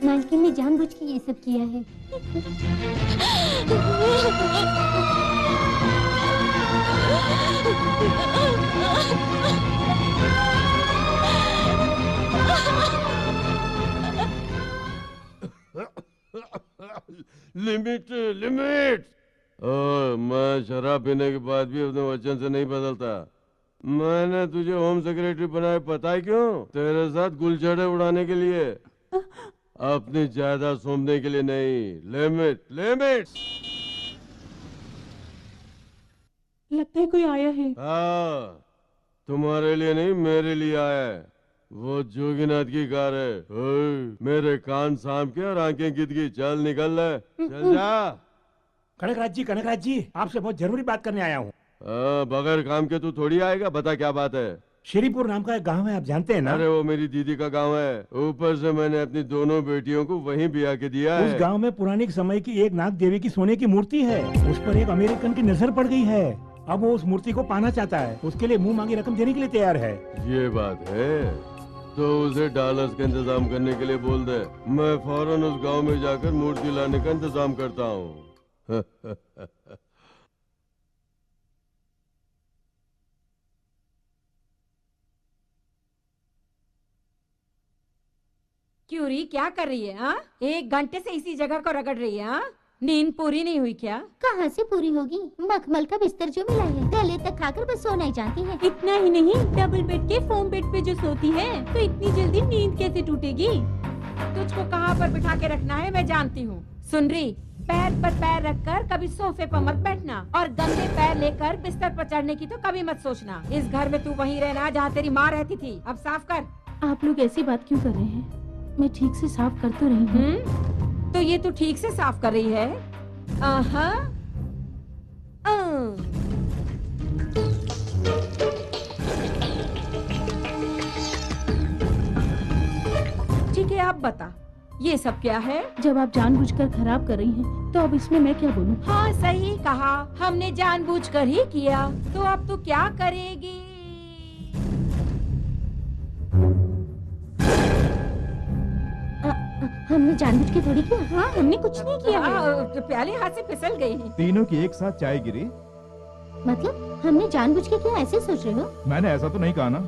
मालकिन ने जानबूझ के ये सब किया है। Limit limit. मैं शराब पीने के बाद भी अपने वचन से नहीं बदलता। मैंने तुझे होम सेक्रेटरी बनाया पता है क्यों? तेरे साथ गुलछड़े उड़ाने के लिए, अपनी जायदाद सौंपने के लिए नहीं। Limit limit. लगता है कोई आया है। हाँ, तुम्हारे लिए नहीं मेरे लिए आया है। वो जोगीनाथ की कार है। मेरे कान सांप के और आंखें गिद गई। चल निकल ले, चल जा। कनकराज जी आपसे बहुत जरूरी बात करने आया हूँ। बगैर काम के तू थोड़ी आएगा। बता क्या बात है। श्रीपुर नाम का एक गांव है, आप जानते हैं ना? अरे वो मेरी दीदी का गांव है। ऊपर से मैंने अपनी दोनों बेटियों को वहीं ब्याह के दिया है। उस गांव में पुराने समय की एक नाग देवी की सोने की मूर्ति है। उस पर एक अमेरिकन की नजर पड़ गई है। अब वो उस मूर्ति को पाना चाहता है। उसके लिए मुंह मांगी रकम देने के लिए तैयार है। ये बात है तो उसे डॉलर्स का इंतजाम करने के लिए बोल दे। मैं फौरन उस गांव में जाकर मूर्ति लाने का इंतजाम करता हूँ। क्यूरी क्या कर रही है? हाँ, 1 घंटे से इसी जगह को रगड़ रही है। हाँ, नींद पूरी नहीं हुई क्या? कहाँ से पूरी होगी? मखमल का बिस्तर जो मिला है, गले तक खाकर बस सोना ही चाहती है। इतना ही नहीं, डबल बेड के फोम बेड पे जो सोती है तो इतनी जल्दी नींद कैसे टूटेगी? तुझको कहाँ पर बिठा के रखना है मैं जानती हूँ। सुन रही, पैर पर पैर रखकर कभी सोफे पर मत बैठना और गंदे पैर लेकर बिस्तर पर चढ़ने की तो कभी मत सोचना। इस घर में तू वहीं रहना जहाँ तेरी माँ रहती थी। अब साफ कर। आप लोग ऐसी बात क्यों कर रहे हैं? मैं ठीक से साफ कर तो रही हूँ। तो ये तू ठीक से साफ कर रही है? ठीक है, आप बता ये सब क्या है? जब आप जानबूझकर खराब कर रही हैं, तो अब इसमें मैं क्या बोलूं? हाँ सही कहा, हमने जानबूझकर ही किया। तो अब तू क्या करेगी? हमने जानबूझ के थोड़ी किया। हाँ, हमने कुछ नहीं किया। तो प्याले हाथ से फिसल गई। तीनों की एक साथ चाय गिरी। मतलब हमने जानबूझ के किया, ऐसे सोच रहे हो? मैंने ऐसा तो नहीं कहा ना।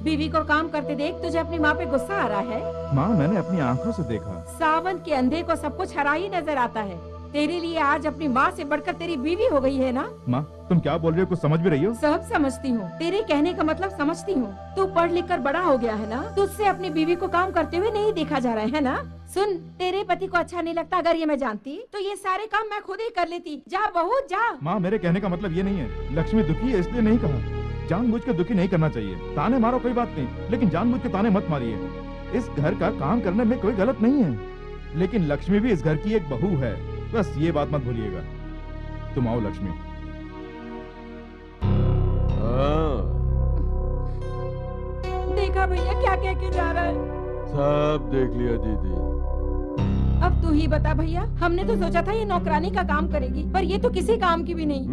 बीवी को काम करते देख तुझे अपनी माँ पे गुस्सा आ रहा है? माँ, मैंने अपनी आंखों से देखा। सावन के अंधे को सब कुछ हरा ही नजर आता है। तेरे लिए आज अपनी माँ से बढ़कर तेरी बीवी हो गई है ना? माँ, तुम क्या बोल रही हो? कुछ समझ भी रही हो? सब समझती हूँ, तेरे कहने का मतलब समझती हूँ। तू पढ़ लिख कर बड़ा हो गया है ना? तुझसे अपनी बीवी को काम करते हुए नहीं देखा जा रहा है ना? सुन, तेरे पति को अच्छा नहीं लगता अगर ये मैं जानती तो ये सारे काम मैं खुद ही कर लेती। जा बहू जा। माँ, मेरे कहने का मतलब ये नहीं है। लक्ष्मी दुखी है इसलिए नहीं कहा। जानबूझ के दुखी नहीं करना चाहिए। ताने मारो कोई बात नहीं, लेकिन जानबूझ के ताने मत मारिए। इस घर का काम करने में कोई गलत नहीं है, लेकिन लक्ष्मी भी इस घर की एक बहू है। बस ये बात मत भूलिएगा। तुम आओ लक्ष्मी। देखा भैया क्या कह के जा रहा है? सब देख लिया दीदी। अब तू ही बता भैया, हमने तो सोचा था ये नौकरानी का काम करेगी, पर ये तो किसी काम की भी नहीं।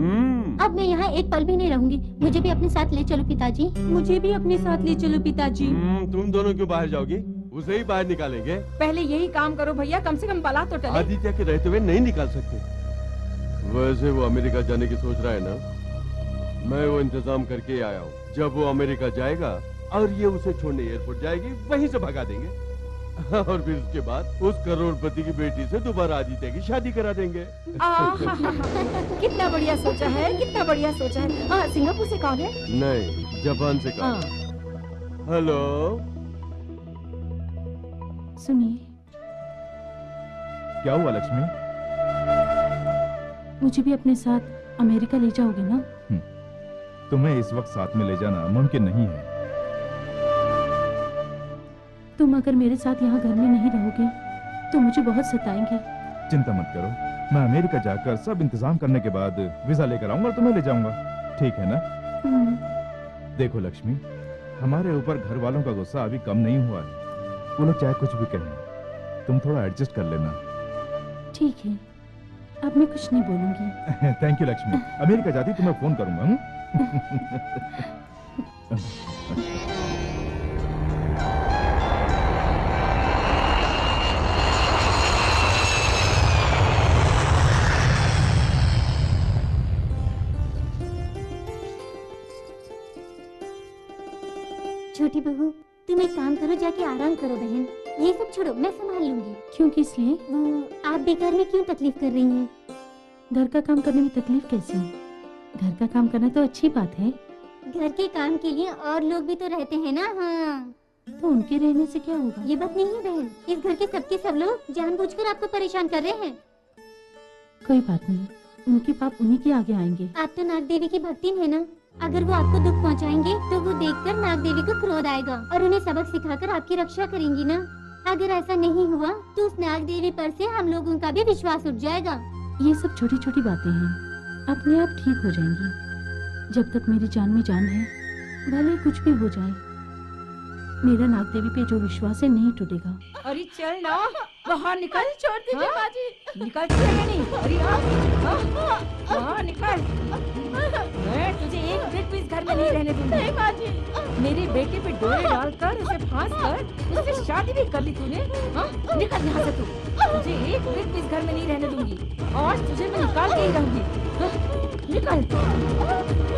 अब मैं यहाँ एक पल भी नहीं रहूंगी। मुझे भी अपने साथ ले चलो पिताजी। मुझे भी अपने साथ ले चलो पिताजी। तुम दोनों क्यों बाहर जाओगी? उसे ही बाहर निकालेंगे। पहले यही काम करो भैया, कम से कम बला तो टले। आदित्य के रहते हुए नहीं निकाल सकते। वैसे वो अमेरिका जाने की सोच रहा है ना, मैं वो इंतजाम करके ही आया हूँ। जब वो अमेरिका जाएगा और ये उसे छोड़ने एयरपोर्ट जाएगी, वहीं से भगा देंगे और फिर उसके बाद उस करोड़पति की बेटी से दोबारा आदित्य की शादी करा देंगे। कितना बढ़िला सोचा है, कितना बढ़िया सोचा है। हाँ, सिंगापुर से कौन है? नहीं, जापान से कहा। हेलो, सुनिए, क्या हुआ लक्ष्मी? मुझे भी अपने साथ अमेरिका ले जाओगे ना? तुम्हें इस वक्त साथ में ले जाना मुमकिन नहीं है। तुम अगर मेरे साथ यहाँ घर में नहीं रहोगे तो मुझे बहुत सताएंगे। चिंता मत करो, मैं अमेरिका जाकर सब इंतजाम करने के बाद वीजा लेकर आऊंगा और तुम्हें ले जाऊंगा, ठीक है ना? देखो लक्ष्मी, हमारे ऊपर घर वालों का गुस्सा अभी कम नहीं हुआ है। वो लोग चाहे कुछ भी कहें, तुम थोड़ा एडजस्ट कर लेना। ठीक है, अब मैं कुछ नहीं बोलूंगी। Thank you Lakshmi. अमेरिका जाती तो मैं फोन करूंगा। छोटी बहू, तुम एक काम करो, जाके आराम करो बहन। ये सब छोड़ो, मैं संभाल लूंगी। क्यों, किस लिए? वो आप बेकार में क्यों तकलीफ कर रही हैं? घर का काम करने में तकलीफ कैसी? घर का काम करना तो अच्छी बात है। घर के काम के लिए और लोग भी तो रहते हैं ना। हाँ, तो उनके रहने से क्या होगा? ये बात नहीं है बहन, इस घर के सबके सब लोग जानबूझकर आपको परेशान कर रहे हैं। कोई बात नहीं, उनके पाप उन्हीं के आगे आएंगे। आप तो नाग देवी की भक्तिन है ना, अगर वो आपको दुख पहुंचाएंगे तो वो देखकर नाग देवी को क्रोध आएगा और उन्हें सबक सिखाकर आपकी रक्षा करेंगी ना। अगर ऐसा नहीं हुआ तो उस नाग देवी पर से हम लोगों का भी विश्वास उठ जाएगा। ये सब छोटी छोटी बातें हैं, अपने आप ठीक हो जाएंगी। जब तक मेरी जान में जान है, भले कुछ भी हो जाए, मेरा नाग देवी पे जो विश्वास है नहीं टूटेगा। अरे चल ना, बाहर निकल। छोड़ दीजिए माँ जी। निकल चलेगा नहीं? अरे हाँ, निकल। मैं तुझे एक मिनट भी इस घर में नहीं रहने दूंगी। नहीं माँ जी। मेरे बेटे पे डोरे डालकर उसे फांस कर उससे शादी भी कर ली तूने। हाँ, निकल यहाँ से तू। तुझे एक मिनट भी इस घर में नहीं रहने दूंगी। आज तुझे मैं निकाल के ही रहूंगी। निकल,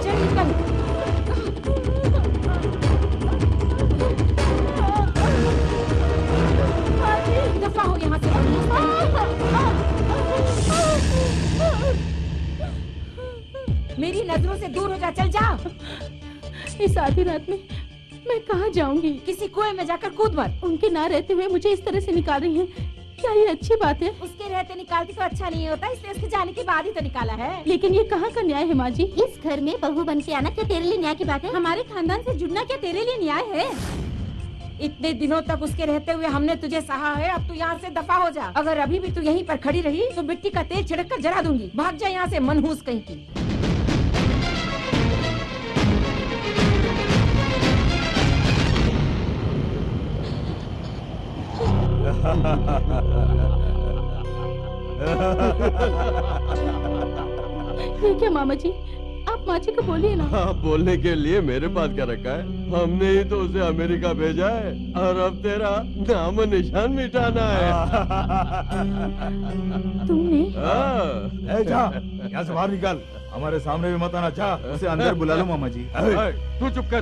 चल निकल। दफा हो यहाँ से। मेरी नजरों से दूर हो जा, चल जा। इस आधी रात में मैं कहाँ जाऊंगी? किसी कुएं में जाकर कूद मत। उनके ना रहते हुए मुझे इस तरह से निकाल रही हैं, क्या ये अच्छी बात है? उसके रहते निकालती तो अच्छा नहीं होता, इसलिए उसके जाने के बाद ही तो निकाला है। लेकिन ये कहाँ का न्याय है माँ जी? इस घर में बहू बन के आना क्या तेरे लिए न्याय की बात है? हमारे खानदान से जुड़ना क्या तेरे लिए न्याय है? इतने दिनों तक उसके रहते हुए हमने तुझे सहा है, अब तू यहाँ से दफा हो जा। अगर अभी भी तू यहीं पर खड़ी रही तो मिट्टी का तेल छिड़क कर जला दूंगी। भाग जा यहाँ से, मनहूस कहीं की। ये क्या मामा जी, आप माँ जी को बोलिए ना। हाँ, बोलने के लिए मेरे पास क्या रखा है? हमने ही तो उसे अमेरिका भेजा है और अब तेरा नाम निशान मिटाना है। तुमने? जा, यहाँ से बाहर निकल, हमारे सामने भी मत आना। जा, उसे अंदर बुला लो मामा जी। तू चुप कर।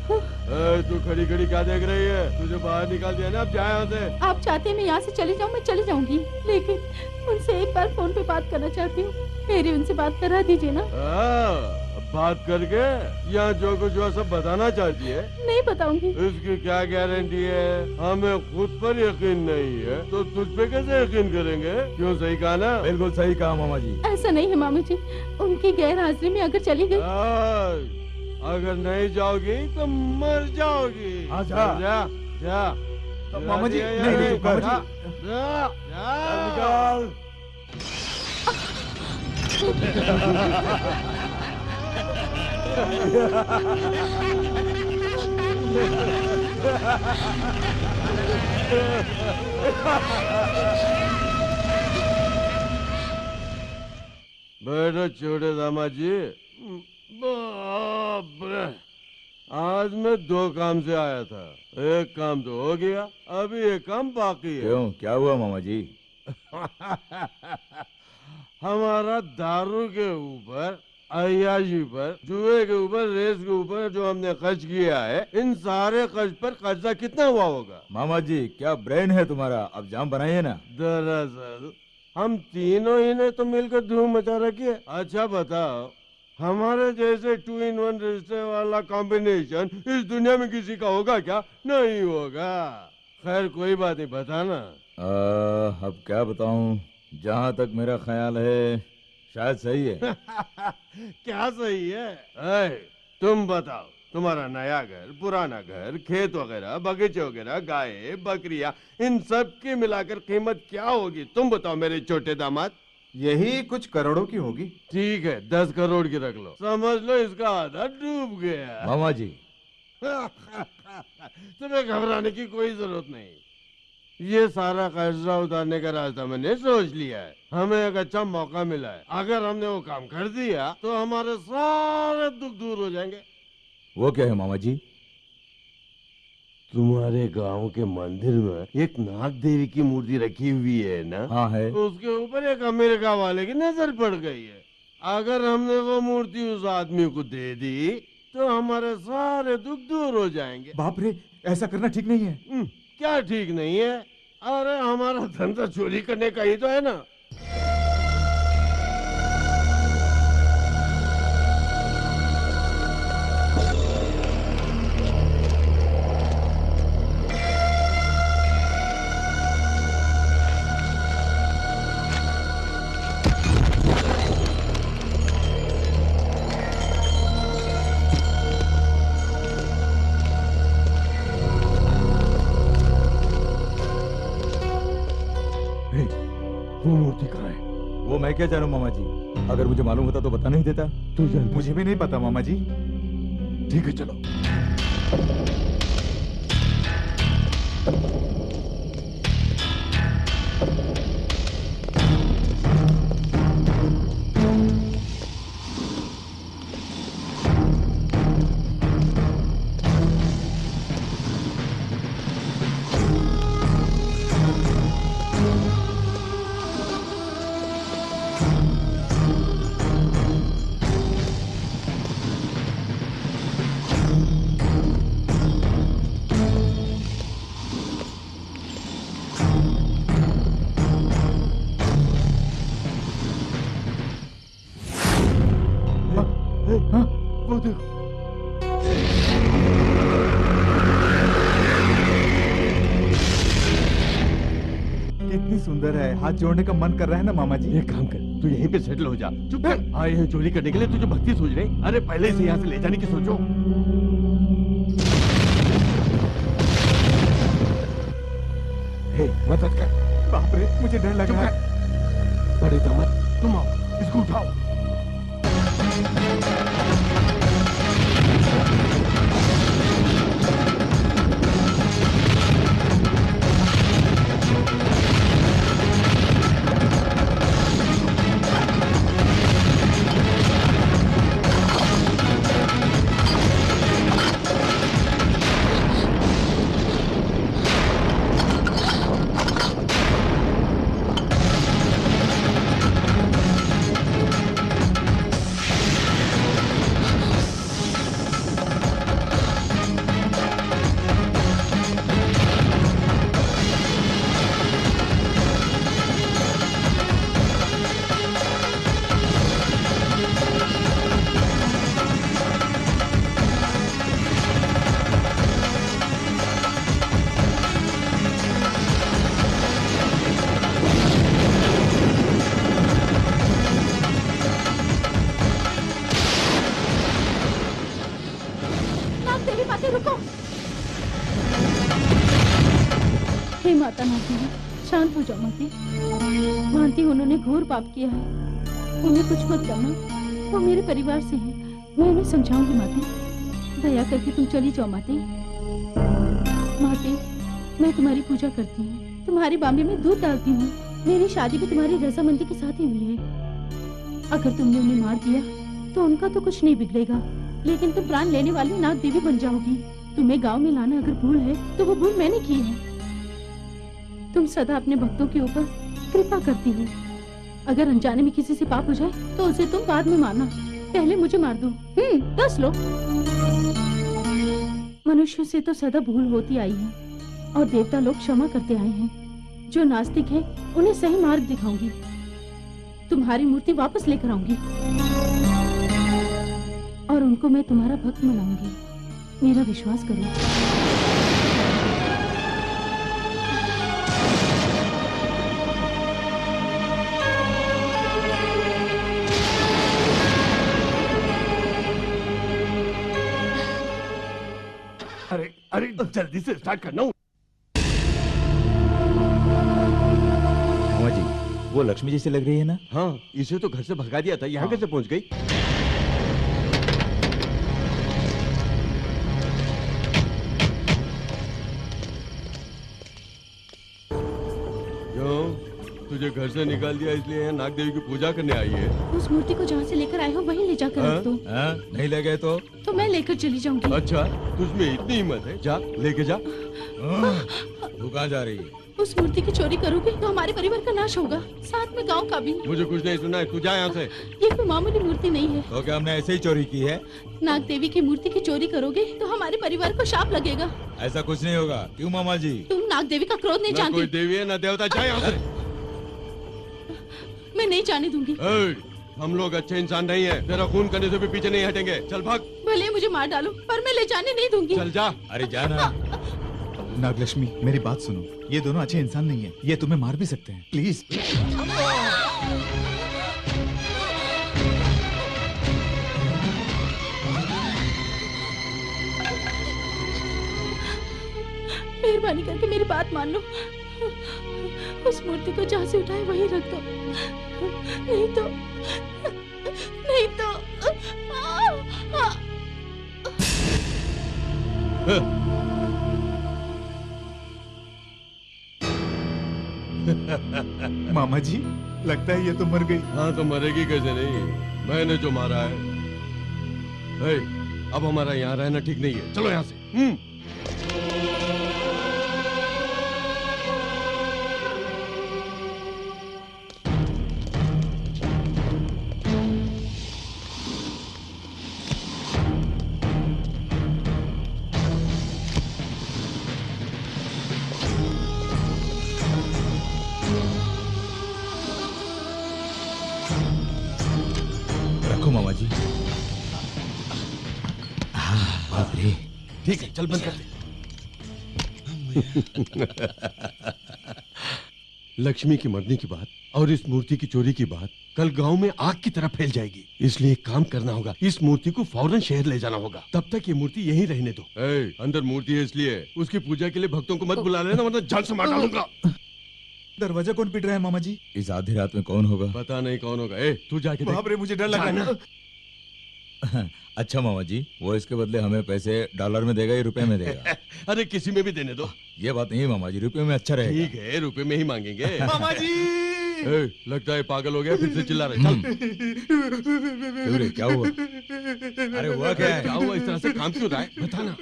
तू खड़ी खड़ी क्या देख रही है? तुझे बाहर निकाल दिया ना, अब जा यहाँ से। आप चाहते हैं मैं यहाँ से चली जाऊँ? मैं चली जाऊंगी, लेकिन उनसे एक बार फोन पे बात करना चाहती हूँ। मेरी उनसे बात करा दीजिए ना। बात करके यहाँ जो कुछ हुआ सब बताना चाहती है? नहीं बताऊंगी। इसकी क्या गारंटी है? हमें खुद पर यकीन नहीं है तो तुझ पे कैसे यकीन करेंगे? क्यों, सही कहा ना? बिल्कुल सही कहा मामा जी। ऐसा नहीं है मामा जी, उनकी गैर हाजिरी में अगर चली गई। अगर नहीं जाओगी तो मर जाओगी। जा जा जा। मामा जी, नहीं, मामा जी, निकाल। बैठो छोटे दामाद जी। बाप रे, आज मैं 2 काम से आया था, एक काम तो हो गया, अभी एक काम बाकी है। क्यों, क्या हुआ मामा जी? हमारा दारू के ऊपर, अय्याशी पर, जुए के ऊपर, रेस के ऊपर जो हमने खर्च किया है, इन सारे खर्च पर कर्जा कितना हुआ होगा? मामा जी क्या ब्रेन है तुम्हारा, अब जाम बनाइए ना। दरअसल हम तीनों ही ने तो मिलकर धूम मचा रखी है। अच्छा बताओ, हमारे जैसे 2 in 1 रिश्ते वाला कॉम्बिनेशन इस दुनिया में किसी का होगा क्या? नहीं होगा। खैर कोई बात नहीं, बताना। अब क्या बताऊं, जहाँ तक मेरा ख्याल है शायद सही है। क्या सही है? ऐ, तुम बताओ, तुम्हारा नया घर, पुराना घर, खेत वगैरह, बगीचे वगैरह, गाय, बकरियां, इन सब की मिलाकर कीमत क्या होगी? तुम बताओ मेरे छोटे दामाद। यही कुछ करोड़ों की होगी। ठीक है, 10 करोड़ की रख लो। समझ लो इसका आधा डूब गया। मामा जी तुम्हें घबराने की कोई जरूरत नहीं। ये सारा कर्जा उतारने का रास्ता मैंने सोच लिया है। हमें एक अच्छा मौका मिला है। अगर हमने वो काम कर दिया तो हमारे सारे दुख दूर हो जाएंगे। वो क्या है मामा जी? तुम्हारे गांव के मंदिर में एक नाग देवी की मूर्ति रखी हुई है ना? हाँ है। उसके ऊपर एक अमेरिका वाले की नजर पड़ गई है। अगर हमने वो मूर्ति उस आदमी को दे दी तो हमारे सारे दुख दूर हो जाएंगे। बाप रे, ऐसा करना ठीक नहीं है। क्या ठीक नहीं है? अरे हमारा धंधा चोरी करने का ही तो है ना। वो मूर्ति कहाँ है? वो मैं क्या जानूं मामा जी, अगर मुझे मालूम होता तो बता नहीं देता। तू जान? मुझे भी नहीं पता मामा जी। ठीक है चलो। वो देखो। कितनी सुंदर है, हाथ जोड़ने का मन कर रहा है ना मामा जी। एक काम कर, तू यहीं पे सेटल हो जा। चुप कर। आए हैं चोरी करने के लिए, तुझे भक्ति सूझ रही? अरे पहले से यहाँ से ले जाने की सोचो। हे, मदद कर। बाप रे, मुझे डर लग रहा है। बड़े दामाद, तुम आओ, इसको उठाओ। हे माता नागदेवी, शांत हो जाओ माते। मानती हूँ उन्होंने घोर पाप किया है, उन्हें कुछ मत करना। वो मेरे परिवार से है, मैं उन्हें समझाऊंगी माते। दया करके तुम चली जाओ माते। माते, मैं तुम्हारी पूजा करती हूँ, तुम्हारी बाम्बे में दूध डालती हूँ। मेरी शादी भी तुम्हारी रजामंदी के साथ ही हुई है। अगर तुमने उन्हें मार दिया तो उनका तो कुछ नहीं बिगड़ेगा, लेकिन तुम प्राण लेने वाली नाग देवी बन जाओगी। तुम्हें गांव में लाना अगर भूल है तो वो भूल मैंने की है। तुम सदा अपने भक्तों के ऊपर कृपा करती हो, अगर अनजाने में किसी से पाप हो जाए तो उसे तुम बाद में मारना, पहले मुझे मार दो। 10 लो। मनुष्य से तो सदा भूल होती आई है और देवता लोग क्षमा करते आए हैं। जो नास्तिक है उन्हें सही मार्ग दिखाऊंगी, तुम्हारी मूर्ति वापस लेकर आऊंगी और उनको मैं तुम्हारा भक्त बनाऊंगी। मेरा विश्वास करो। अरे अरे जल्दी से स्टार्ट करना। मामा जी, वो लक्ष्मी जैसी लग रही है ना? हाँ, इसे तो घर से भगा दिया था, यहाँ कैसे पहुँच गई? तुझे घर से निकाल दिया इसलिए यहाँ नाग देवी की पूजा करने आई है? उस मूर्ति को जहाँ से लेकर आए हो वहीं ले जाकर रख दो। नहीं ले गए तो मैं लेकर चली जाऊंगी। अच्छा, तुझमें इतनी हिम्मत है? जा लेके जा। तू कहाँ जा रही है? उस मूर्ति की चोरी करोगे तो हमारे परिवार का नाश होगा, साथ में गांव का भी। मुझे कुछ नहीं सुना है, तू जा यहाँ से। ये कोई मामूली मूर्ति नहीं है। तो क्या हमने ऐसे ही चोरी की है? नाग देवी की मूर्ति की चोरी करोगे तो हमारे परिवार को शाप लगेगा। ऐसा कुछ नहीं होगा। क्यों मामा जी? तुम नाग देवी का क्रोध नहीं जानते। कोई देवी है ना देवता, जा यहाँ से। मैं नहीं जाने दूंगी। हम लोग अच्छे इंसान नहीं है, तेरा खून करने से भी पीछे नहीं हटेंगे। चल भाग। भले मुझे मार डालो पर मैं ले जाने नहीं दूंगी। चल जा। अरे जाना। नागलक्ष्मी, मेरी बात सुनो, ये दोनों अच्छे इंसान नहीं है, ये तुम्हें मार भी सकते हैं, प्लीज। मेहरबानी करके मेरी बात मान लो। उस मूर्ति को जहाँ से उठाए वहीं रख दो, नहीं तो मामा जी, लगता है ये तो मर गई। हाँ, तो मरेगी कैसे नहीं, मैंने जो मारा है। अब हमारा यहाँ रहना ठीक नहीं है, चलो यहाँ से। मामा जी। बाप रे। ठीक है, चल बंद कर दे। लक्ष्मी की मरने की बात और इस मूर्ति की चोरी की बात कल गांव में आग की तरह फैल जाएगी, इसलिए एक काम करना होगा, इस मूर्ति को फौरन शहर ले जाना होगा। तब तक ये मूर्ति यहीं रहने दो। अंदर मूर्ति है इसलिए उसकी पूजा के लिए भक्तों को मत बुला लेना, वरना जान से मार डालूंगा। दरवाजा कौन पिट रहा है मामा जी? इस आधी रात में कौन होगा? पता नहीं कौन होगा। तू जाके देख। बाप रे, मुझे डर लगा ना। अच्छा मामा जी, वो इसके बदले हमें पैसे डॉलर में देगा या रुपए में देगा? अरे किसी में भी देने दो। ये बात नहीं मामा जी, रुपए में अच्छा रहेगा। ठीक है, रुपए में ही मांगेंगे। मामा जी। लगता है पागल हो गया, फिर से चिल्ला रहे। चल। क्या हुआ? अरे हुआ क्या है? क्या हुआ? इस तरह से काम क्यों रहा है, बताना।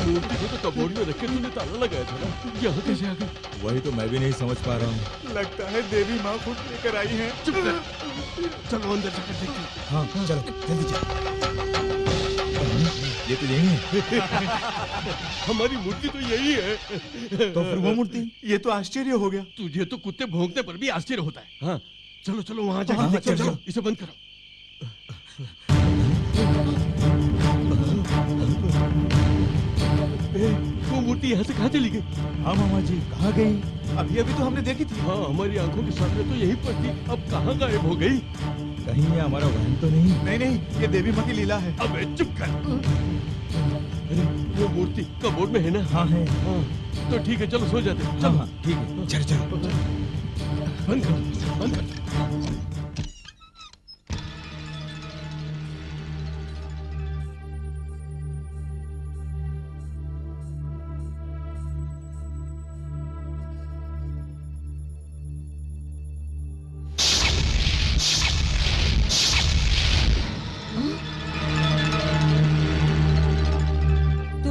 मूर्ति को तो कबोर्ड में रख के तूने ताला लगाया था ना, यहाँ कैसे आ गई? वही तो मैं भी नहीं समझ पा रहा हूँ। लगता है देवी माँ खुद लेकर आई है। चुप कर। चलो अंदर जाकर देखते हैं। हाँ चलो जल्दी चलो। ये तो यही है। हमारी मूर्ति तो यही है। तो फिर वो मूर्ति? ये तो आश्चर्य हो गया। तुझे तो कुत्ते भौंकने पर भी आश्चर्य होता है। हाँ चलो चलो वहाँ जाकर देखते हैं। चलो इसे बंद करो। तू वो मूर्ति यहाँ से कहाँ चली गई? हाँ मामा जी, कहाँ गई? अभी अभी तो हमने देखी थी। हाँ, हमारी आंखों के सामने तो यही पर थी, अब कहाँ गायब हो गई? कहीं ये हमारा वहन तो नहीं? नहीं नहीं, ये देवी माँ की लीला है। अबे चुप कर। अरे वो मूर्ति कबोर्ड में है ना? हाँ है। हाँ, तो ठीक है, चलो सो जाते हैं। चलो। हाँ, ठीक है, चलो चलो। बंद कर, बंद कर।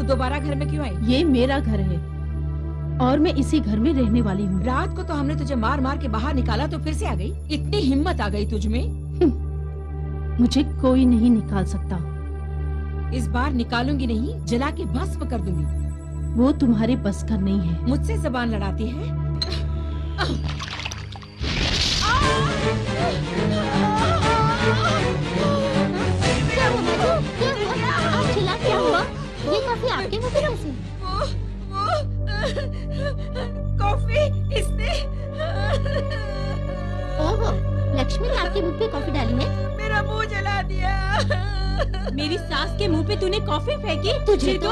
दोबारा घर में क्यों आई? ये मेरा घर है और मैं इसी घर में रहने वाली हूँ। रात को तो हमने तुझे मार मार के बाहर निकाला तो फिर से आ गई? इतनी हिम्मत आ गई तुझ में? मुझे कोई नहीं निकाल सकता। इस बार निकालूंगी नहीं, जला के भस्म कर दूंगी। वो तुम्हारे बस का नहीं है। मुझसे जबान लड़ाती है? आप चिल्ला क्या हुआ? ये कॉफी आपके मुंह पे कैसे? कॉफी इसने। ओहो, लक्ष्मी ने आपके मुंह पे कॉफी डाली है? मेरा मुंह जला दिया। मेरी सास के मुंह पे तूने कॉफी फेंकी? तुझे तो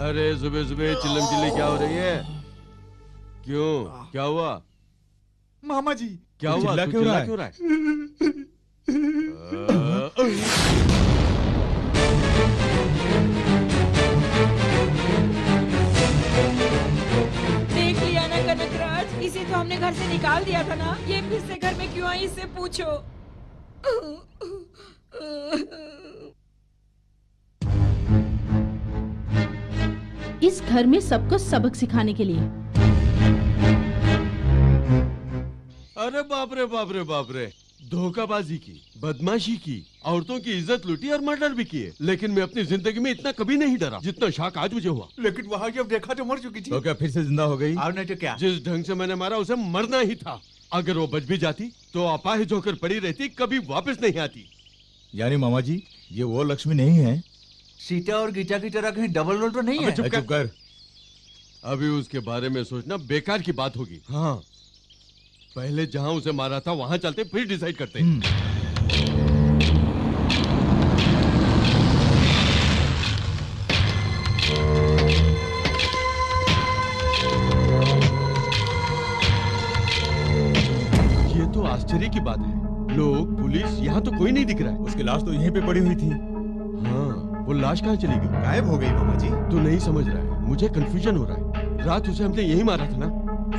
अरे सुबह सुबह चिल्लम चिल्ली क्या हो रही है? क्यों, क्या हुआ? मामा जी, क्या हुआ? चिल्ला क्यों रहा है? देख लिया ना कनकराज, इसे तो हमने घर से निकाल दिया था ना। ये फिर से घर में क्यों आई, इससे पूछो। इस घर में सबको सबक सिखाने के लिए। अरे बाप रे बाप रे बाप रे, धोखाबाजी की, बदमाशी की, औरतों की इज्जत लूटी और मर्डर भी किए। लेकिन मैं अपनी जिंदगी में इतना कभी नहीं डरा जितना शौक आज मुझे हुआ। लेकिन वहाँ जब देखा तो मर चुकी थी। तो क्या फिर से जिंदा हो गई? और नहीं तो क्या? जिस ढंग से मैंने मारा उसे मरना ही था। अगर वो बच भी जाती तो अपाहिज होकर पड़ी रहती, कभी वापस नहीं आती। यानी मामा जी, ये वो लक्ष्मी नहीं है? सीता और गीता की तरह कहीं डबल रोल तो नहीं है? चुप कर। अभी उसके बारे में सोचना बेकार की बात होगी। हाँ, पहले जहां उसे मारा था वहां चलते, फिर डिसाइड करते। ये तो आश्चर्य की बात है, लोग, पुलिस, यहाँ तो कोई नहीं दिख रहा है। उसकी लाश तो यहीं पे पड़ी हुई थी। हाँ, वो लाश कहाँ चली गई? गायब हो गई मामा जी। तू नहीं समझ रहा है, मुझे कंफ्यूजन हो रहा है। रात उसे हमने यही मारा था ना,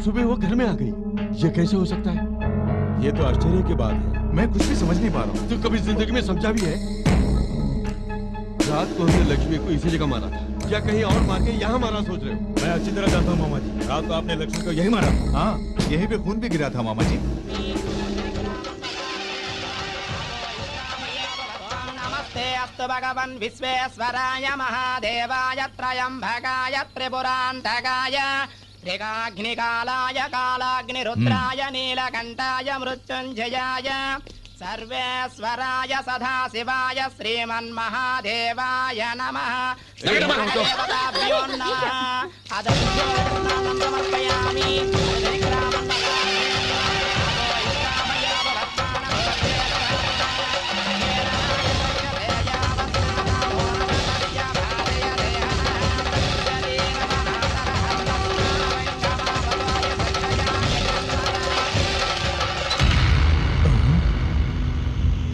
सुबह वो घर में आ गई। ये कैसे हो सकता है? ये तो आश्चर्य की बात है। मैं कुछ भी समझ नहीं पा रहा हूँ। तो कभी जिंदगी में समझा भी है? रात को हमने लक्ष्मी को इसी जगह मारा था, क्या कहीं और मार के यहाँ मारा सोच रहे हो? मैं अच्छी तरह जानता हूँ मामा जी, रात को आपने लक्ष्मी को यही मारा। हाँ, यहीं पे खून भी गिरा था मामा जी। अस्तु भगवन् विश्वेश्वराय महादेवाय त्रयम्बकाय त्रिपुरान्तकाय त्रिकाग्निकालाय कालाग्निरुद्राय नीलकण्ठाय मृत्युञ्जयाय सर्वेश्वराय सदाशिवाय श्रीमन्महादेवाय नमः। देवताभ्यो नमः। अदभ्यो समर्पयामि।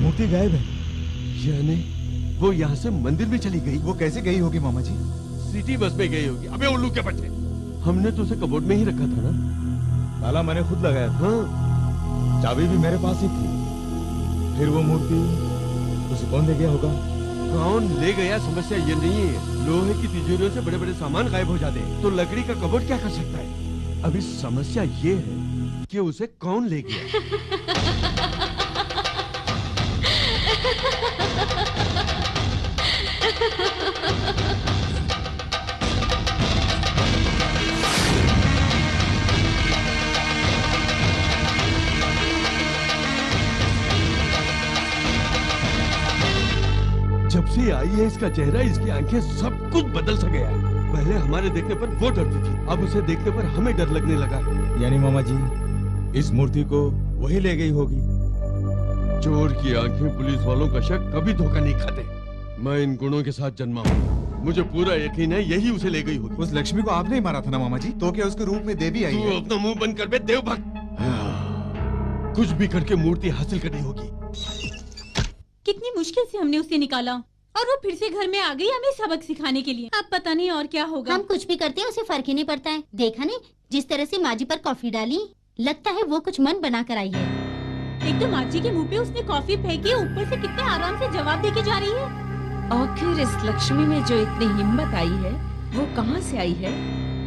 मूर्ति गायब है। यानी वो यहाँ से मंदिर में चली गई? वो कैसे गई होगी मामा जी? सिटी बस में गई होगी। अबे उल्लू के बच्चे, हमने तो उसे कबोर्ड में ही रखा था ना। ताला मैंने खुद लगाया था। हाँ, चाबी भी मेरे पास ही थी। फिर वो मूर्ति उसे कौन ले गया होगा? कौन ले गया समस्या ये नहीं है। लोहे की तिजोरियों से बड़े बड़े सामान गायब हो जाते हैं, तो लकड़ी का कबोर्ड क्या कर सकता है? अभी समस्या ये है कि उसे कौन ले गया। ये आई है, इसका चेहरा, इसकी आंखें, सब कुछ बदल सा गया है। पहले हमारे देखने पर वो डरती थी, अब उसे देखने पर हमें डर लगने लगा है। यानी मामा जी इस मूर्ति को वही ले गई होगी। चोर की आंखें पुलिस वालों का शक कभी धोखा नहीं खाते। मैं इन गुणों के साथ जन्मा हूँ, मुझे पूरा यकीन है यही उसे ले गई होगी। उस लक्ष्मी को आपने ही मारा था ना मामा जी, तो क्या उसके रूप में देवी आई तू है? अपना मुंह बंद कर बे देवभक्त। कुछ भी करके मूर्ति हासिल करनी होगी। कितनी मुश्किल से हमने उसे निकाला और वो फिर से घर में आ गई हमें सबक सिखाने के लिए। अब पता नहीं और क्या होगा। हम कुछ भी करते हैं उसे फर्क ही नहीं पड़ता है। देखा नहीं जिस तरह से माजी पर कॉफी डाली, लगता है वो कुछ मन बना कर आई है। एक तो माजी के मुंह पे उसने कॉफी फेंकी, ऊपर से कितने आराम से जवाब दे के जा रही है। आखिर इस लक्ष्मी में जो इतनी हिम्मत आई है वो कहाँ से आई है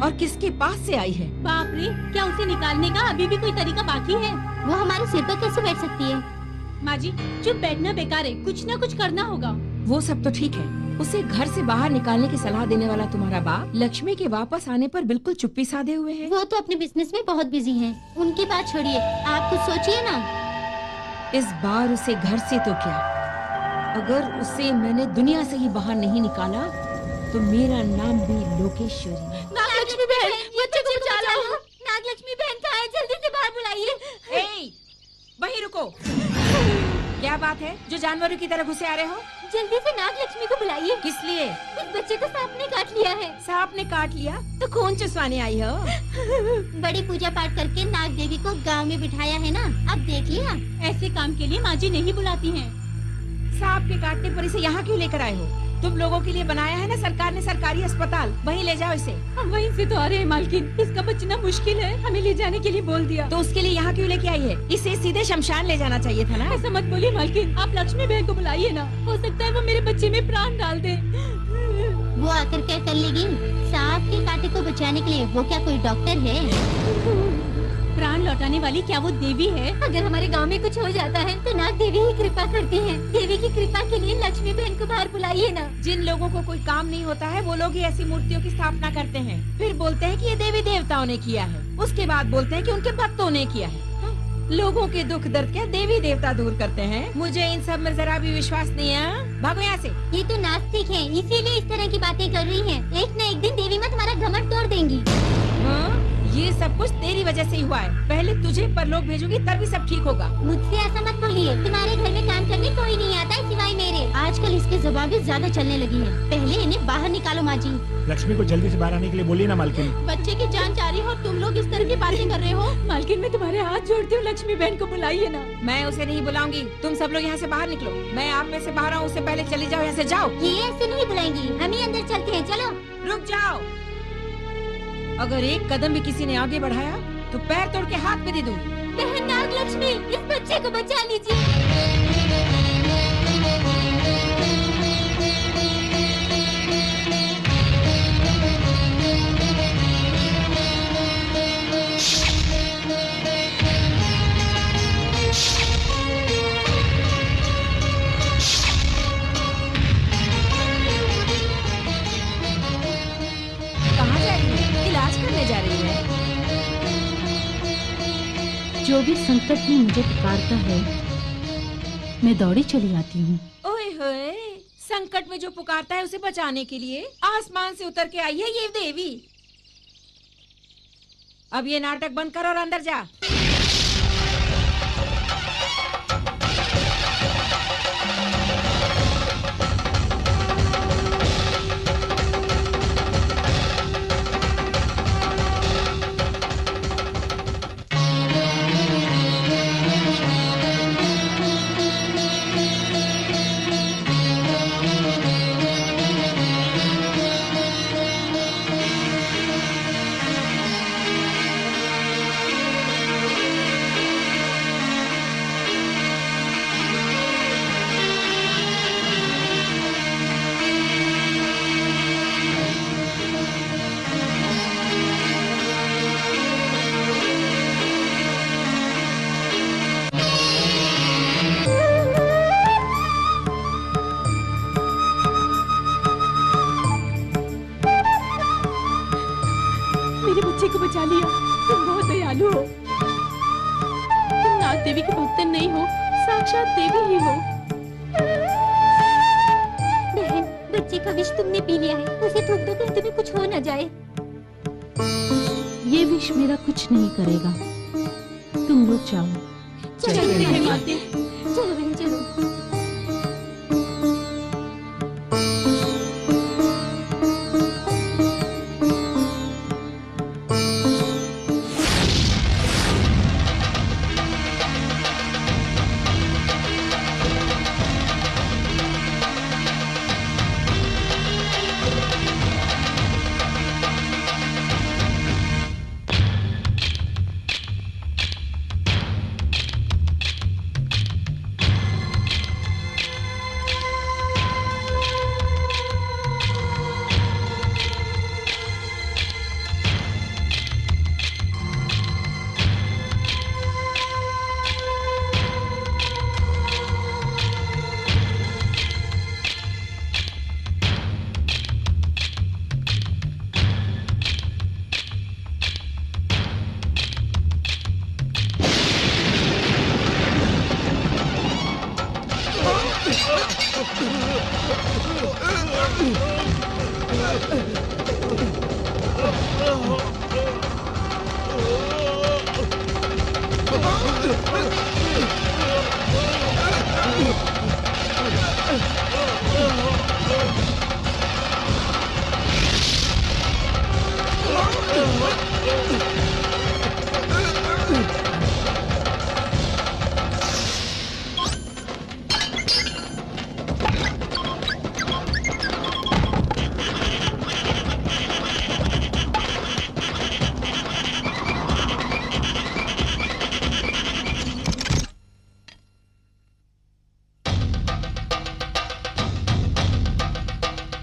और किसके पास से आई है? बाप रे, क्या उसे निकालने का अभी भी कोई तरीका बाकी है? वो हमारे सिर पर कैसे बैठ सकती है? माँ जी चुप बैठना बेकार है, कुछ न कुछ करना होगा। वो सब तो ठीक है, उसे घर से बाहर निकालने की सलाह देने वाला तुम्हारा बाप लक्ष्मी के वापस आने पर बिल्कुल चुप्पी साधे हुए है। वो तो अपने बिजनेस में बहुत बिजी हैं। उनकी बात छोड़िए, आप कुछ सोचिए ना। इस बार उसे घर से तो क्या, अगर उसे मैंने दुनिया से ही बाहर नहीं निकाला तो मेरा नाम भी लोकेश्वरी। नागलक्ष्मी बहन, बच्चे को बचा लो। नागलक्ष्मी बहन कहाँ है? जल्दी से बाहर बुलाइए। वहीं रुको। क्या बात है जो जानवरों की तरह घुसे आ रहे हो? जल्दी से नागलक्ष्मी को बुलाइए। किस लिए? उस बच्चे को सांप ने काट लिया है। सांप ने काट लिया तो खून चुसवाने आई हो? बड़ी पूजा पाठ करके नाग देवी को गांव में बिठाया है ना, अब देख लिया। ऐसे काम के लिए माँ जी नहीं बुलाती हैं। सांप के काटने पर इसे यहाँ क्यों लेकर आए हो? तुम लोगों के लिए बनाया है ना सरकार ने सरकारी अस्पताल, वहीं ले जाओ इसे। हम वहीं से तो आ रहे हैं मालकिन, इसका बचना मुश्किल है, हमें ले जाने के लिए बोल दिया। तो उसके लिए यहाँ क्यों लेके आई है? इसे सीधे शमशान ले जाना चाहिए था ना। ऐसा मत बोलिए मालकिन, आप लक्ष्मी बहन को बुलाइए ना, हो सकता है वो मेरे बच्चे में प्राण डाल दे। वो आकर क्या कर लेगी? सांप के कांटे को बचाने के लिए वो क्या कोई डॉक्टर है? प्राण लौटाने वाली क्या वो देवी है? अगर हमारे गांव में कुछ हो जाता है तो नाग देवी ही कृपा करती हैं। देवी की कृपा के लिए लक्ष्मी बहन को बाहर बुलाइए ना। जिन लोगों को कोई काम नहीं होता है वो लोग ही ऐसी मूर्तियों की स्थापना करते हैं, फिर बोलते हैं कि ये देवी देवताओं ने किया है, उसके बाद बोलते हैं कि उनके भक्तों ने किया है। लोगों के दुख दर्द क्या देवी देवता दूर करते हैं? मुझे इन सब में जरा भी विश्वास नहीं है। भागो यहाँ से। ये तो नास्तिक है, इसीलिए इस तरह की बातें कर रही हैं। एक न एक दिन देवी माँ तुम्हारा घमंड तोड़ देंगी। ये सब कुछ तेरी वजह से ही हुआ है। पहले तुझे परलोक भेजूंगी तभी सब ठीक होगा। मुझसे ऐसा मत बोलिए, तुम्हारे घर में काम करने कोई नहीं आता है सिवाय मेरे। आजकल इसके जबान भी ज्यादा चलने लगी है। पहले इन्हें बाहर निकालो माँ जी। लक्ष्मी को जल्दी से बाहर आने के लिए बोलिए ना मालकिन। बच्चे की जान जा रही है और तुम लोग इस तरह की बातें कर रहे हो। मालकिन मैं तुम्हारे हाथ जोड़ती हूँ, लक्ष्मी बहन को बुलाइए ना। मैं उसे नहीं बुलाऊंगी, तुम सब लोग यहाँ से बाहर निकलो। मैं आप में से बाहर आऊँ उससे पहले चली जाओ यहाँ से, जाओ। ये ऐसे नहीं बुलाएंगी, हम ही अंदर चलते हैं, चलो। रुक जाओ, अगर एक कदम भी किसी ने आगे बढ़ाया तो पैर तोड़ के हाथ में दे दूं। बहन नागलक्ष्मी, इस बच्चे को बचा लीजिए। कहाँ जा रही है? इलाज करने जा रही है। जो भी संकट में मुझे पुकारता है मैं दौड़ी चली आती हूँ। ओए होए, संकट में जो पुकारता है उसे बचाने के लिए आसमान से उतर के आई है ये देवी। अब ये नाटक बंद कर और अंदर जा। मेरे बच्चे को बचा लिया, तुम बहुत दयालु हो। तुम नाग देवी के भक्त नहीं हो, साक्षात देवी ही हो। बहन बच्चे का विष तुमने पी लिया है, उसे थूक दो कहीं तुम्हें कुछ हो न जाए। ये विष मेरा कुछ नहीं करेगा, तुम लोग जाओ। चलो बहन चलो।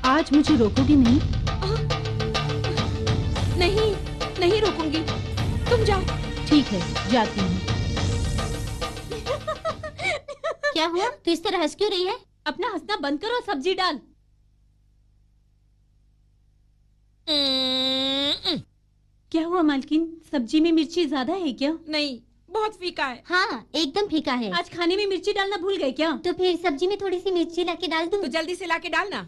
आज मुझे रोकोगी नहीं? नहीं, नहीं रोकूंगी, तुम जाओ। ठीक है, जाती हूँ। क्या हुआ? तू इस तरह हंस क्यों रही है? अपना हंसना बंद करो, सब्जी डाल। क्या हुआ मालकिन, सब्जी में मिर्ची ज्यादा है क्या? नहीं, बहुत फीका है। हाँ, एकदम फीका है। आज खाने में मिर्ची डालना भूल गए क्या? तो फिर सब्जी में थोड़ी सी मिर्ची लाके डाल दूं? तो जल्दी से लाके डालना।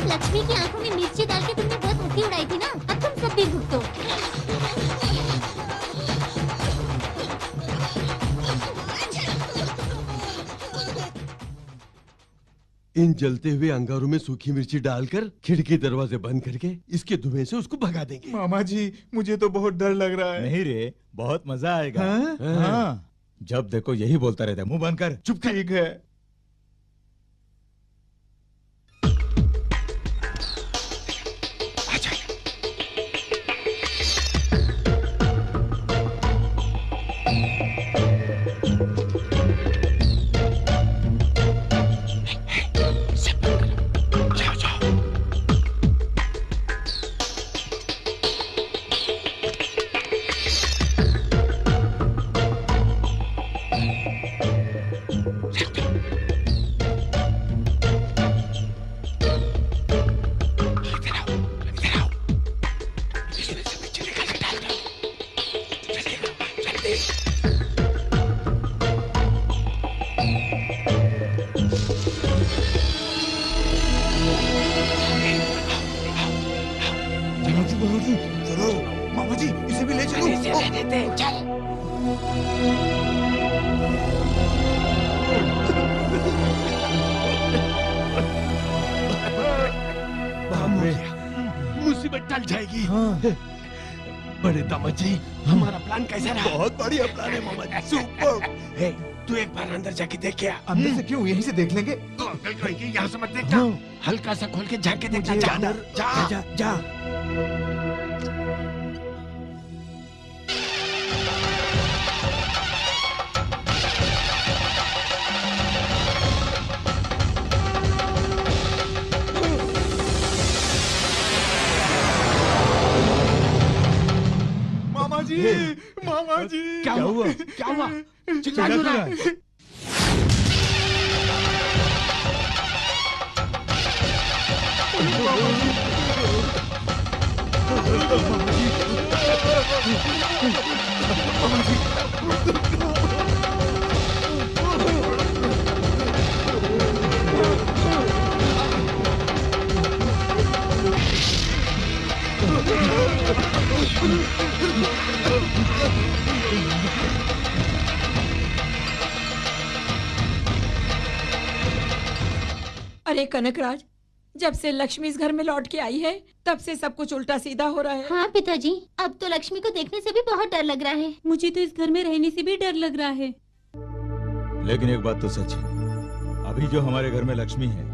लक्ष्मी की आंखों में मिर्ची डाल के तुमने बहुत हंसी उड़ाई थी ना, अब तुम सब भी भुगतो। इन जलते हुए अंगारों में सूखी मिर्ची डालकर खिड़की दरवाजे बंद करके इसके धुएं से उसको भगा देंगे। मामा जी, मुझे तो बहुत डर लग रहा है। नहीं रे, बहुत मजा आएगा। हाँ? हाँ। जब देखो यही बोलता रहता है, मुंह बंद कर। चुप। ठीक है। चलो मामा जी, इसे भी ले चलो। जाने देते। चल। मुसीबत टल जाएगी। बड़े दामाद जी, हमारा प्लान कैसा रहा? बहुत बढ़िया प्लान है मोहम्मद, सुपर। हे, तू एक बार अंदर जाके देख क्या? अंदर से क्यों? यहीं से देख लेंगे। तो अंकल कहेंगे यहाँ से मत देखना, हल्का सा खोल के झांक के देखना। जा जा जा जा। मामा जी, क्या हुआ? क्या हुआ? चिल्ला क्यों रहा है? अरे कनकराज, जब से लक्ष्मी इस घर में लौट के आई है तब से सब कुछ उल्टा सीधा हो रहा है। हाँ पिताजी, अब तो लक्ष्मी को देखने से भी बहुत डर लग रहा है। मुझे तो इस घर में रहने से भी डर लग रहा है। लेकिन एक बात तो सच है, अभी जो हमारे घर में लक्ष्मी है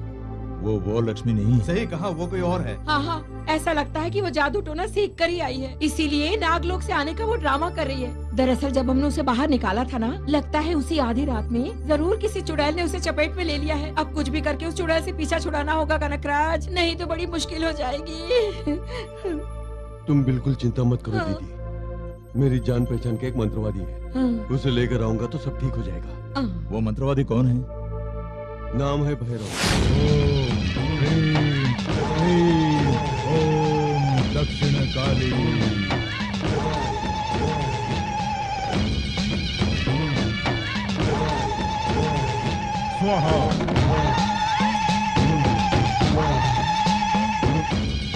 वो लक्ष्मी नहीं है। सही कहा, वो कोई और है। हाँ हाँ, ऐसा लगता है कि वो जादू टोना सीख कर ही आई है, इसीलिए नागलोक से आने का वो ड्रामा कर रही है। दरअसल जब हमने उसे बाहर निकाला था ना, लगता है उसी आधी रात में जरूर किसी चुड़ैल ने उसे चपेट में ले लिया है। अब कुछ भी करके उस चुड़ैल से पीछा छुड़ाना होगा कनकराज, नहीं तो बड़ी मुश्किल हो जाएगी। तुम बिल्कुल चिंता मत करो दीदी, मेरी जान पहचान के एक मंत्रवादी है, उसे लेकर आऊंगा तो सब ठीक हो जाएगा। वो मंत्रवादी कौन है? नाम है भैरव। ओम दक्षिण काली। स्वाहा।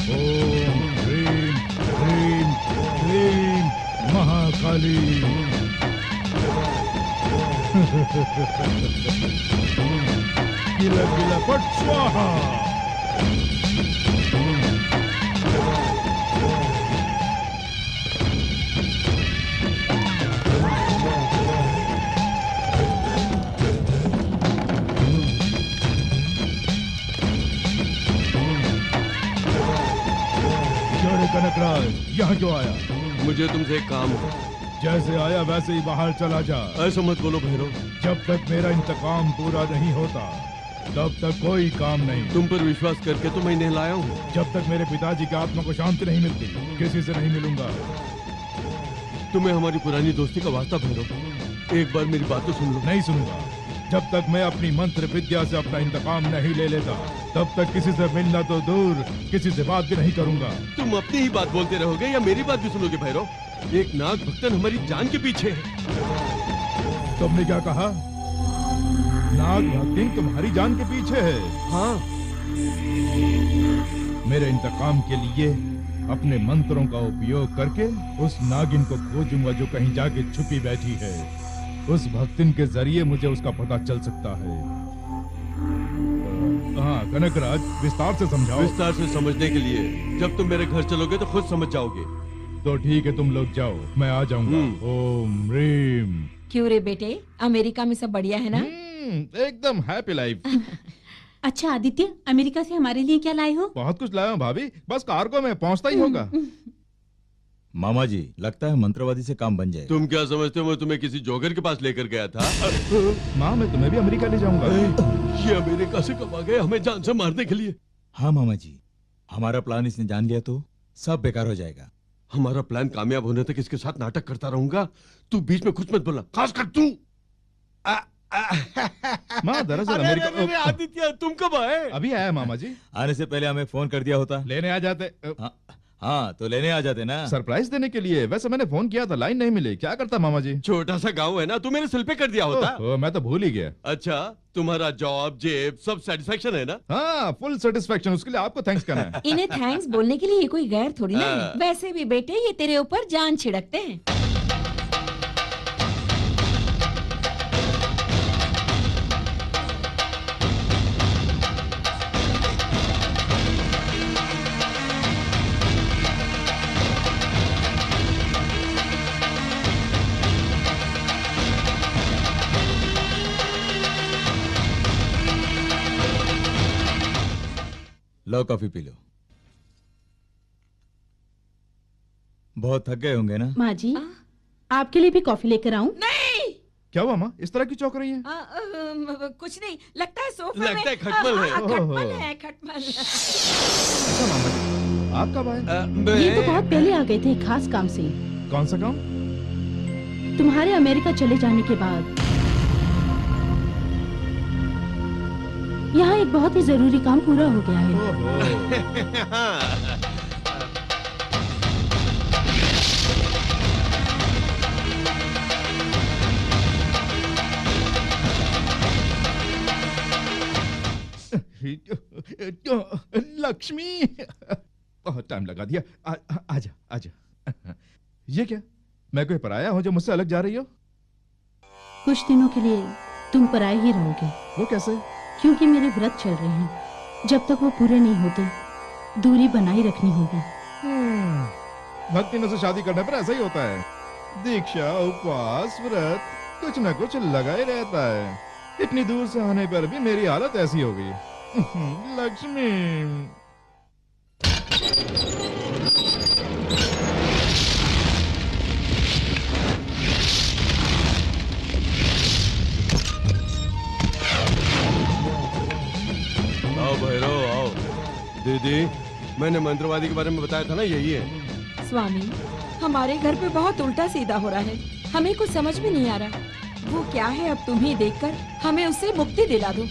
ओम ह्रीं ह्रीं ह्रीं महाकाली। गिला गिला पट स्वाहा। कनकराज, यहाँ क्यों आया? मुझे तुमसे एक काम है। जैसे आया वैसे ही बाहर चला जा। ऐसा मत बोलो भैरव। जब तक मेरा इंतकाम पूरा नहीं होता तब तक कोई काम नहीं। तुम पर विश्वास करके तो मैं इन्हें लाया हूँ। जब तक मेरे पिताजी की आत्मा को शांति नहीं मिलती किसी से नहीं मिलूंगा। तुम्हें हमारी पुरानी दोस्ती का वास्ता भैरव, एक बार मेरी बात तो सुन लो। नहीं सुनूंगा। जब तक मैं अपनी मंत्र विद्या से अपना इंतकाम नहीं ले लेता तब तक किसी से मिलना तो दूर, किसी से बात भी नहीं करूंगा। तुम अपनी ही बात बोलते रहोगे या मेरी बात भी सुनोगे भैरव? एक नाग भक्तन हमारी जान के पीछे है। तुमने क्या कहा? नाग भक्तन तुम्हारी जान के पीछे है? हाँ। मेरे इंतकाम के लिए अपने मंत्रों का उपयोग करके उस नागिन को खोजूंगा जो कहीं जाके छुपी बैठी है। उस भक्तिन के जरिए मुझे उसका पता चल सकता है। हाँ कनकराज, विस्तार से समझाओ। विस्तार से समझने के लिए जब तुम मेरे घर चलोगे तो खुद समझ जाओगे। तो ठीक है, तुम लोग जाओ, मैं आ जाऊंगा। ओम रीम। क्यों रे बेटे, अमेरिका में सब बढ़िया है ना? एकदम हैप्पी लाइफ। अच्छा आदित्य, अमेरिका से हमारे लिए क्या लाए हो? बहुत कुछ लाया हूँ भाभी, बस कार्गो में पहुँचता ही होगा। मामा जी, लगता है मंत्रवादी से काम बन जाए। तुम क्या समझते हो मैं तुम्हें किसी जोगर के पास लेकर गया था? माँ, मैं तुम्हें भी अमेरिका ले जाऊंगा। ये अमेरिका से कब आ गए हमें जान से मारने के लिए? हाँ मामा जी, हमारा प्लान इसने जान लिया तो सब बेकार हो जाएगा। हमारा प्लान कामयाब होने तक इसके साथ नाटक करता रहूंगा। तू बीच में कुछ मत बोला, खासकर तू। माँ, दरअसल अमेरिका। आदित्य, तुम कब आए? अभी आया मामा जी। आने से पहले हमें फोन कर दिया होता। लेने आ जाते। हाँ तो लेने आ जाते ना। सरप्राइज देने के लिए। वैसे मैंने फोन किया था, लाइन नहीं मिली। क्या करता मामा जी? छोटा सा गांव है ना, तू मेरे सिल पे कर दिया होता। मैं तो भूल ही गया। अच्छा, तुम्हारा जॉब जेब सब सेटिस्फेक्शन है ना? हाँ, फुल सेटिस्फेक्शन। उसके लिए आपको थैंक्स करना है। इन्हें थैंक्स बोलने के लिए ये कोई गैर थोड़ी ना है। वैसे भी बेटे ये तेरे ऊपर जान छिड़कते हैं। लो कॉफी पी लो। बहुत थक गए होंगे ना? माँ जी, आपके लिए भी कॉफी लेकर आऊं? नहीं। क्या हुआ माँ, इस तरह की चौंक रही हैं? कुछ नहीं, लगता है सोफे में लगता है खटमल है। खटमल है, खटमल। अच्छा मामा जी, आप कब आए? ये तो बहुत पहले आ गए थे, खास काम से। कौन सा काम? तुम्हारे अमेरिका चले जाने के बाद यहाँ एक बहुत ही जरूरी काम पूरा हो गया है। लक्ष्मी, बहुत टाइम लगा दिया। आजा आजा। ये क्या, मैं कोई पराया हूँ जो मुझसे अलग जा रही हो? कुछ दिनों के लिए तुम पराए ही रहोगे। वो कैसे? क्योंकि मेरे व्रत चल रहे हैं, जब तक वो पूरे नहीं होते दूरी बनाई रखनी होगी। भक्ति से शादी करने पर ऐसा ही होता है, दीक्षा, उपवास, व्रत, कुछ न कुछ लगा ही रहता है। इतनी दूर से आने पर भी मेरी हालत ऐसी हो गई। लक्ष्मी, आओ भैरव आओ। दीदी, मैंने मंत्रवादी के बारे में बताया था ना, यही है। स्वामी, हमारे घर पे बहुत उल्टा सीधा हो रहा है, हमें कुछ समझ में नहीं आ रहा। वो क्या है, अब तुम ही देखकर हमें उससे मुक्ति दिला दो।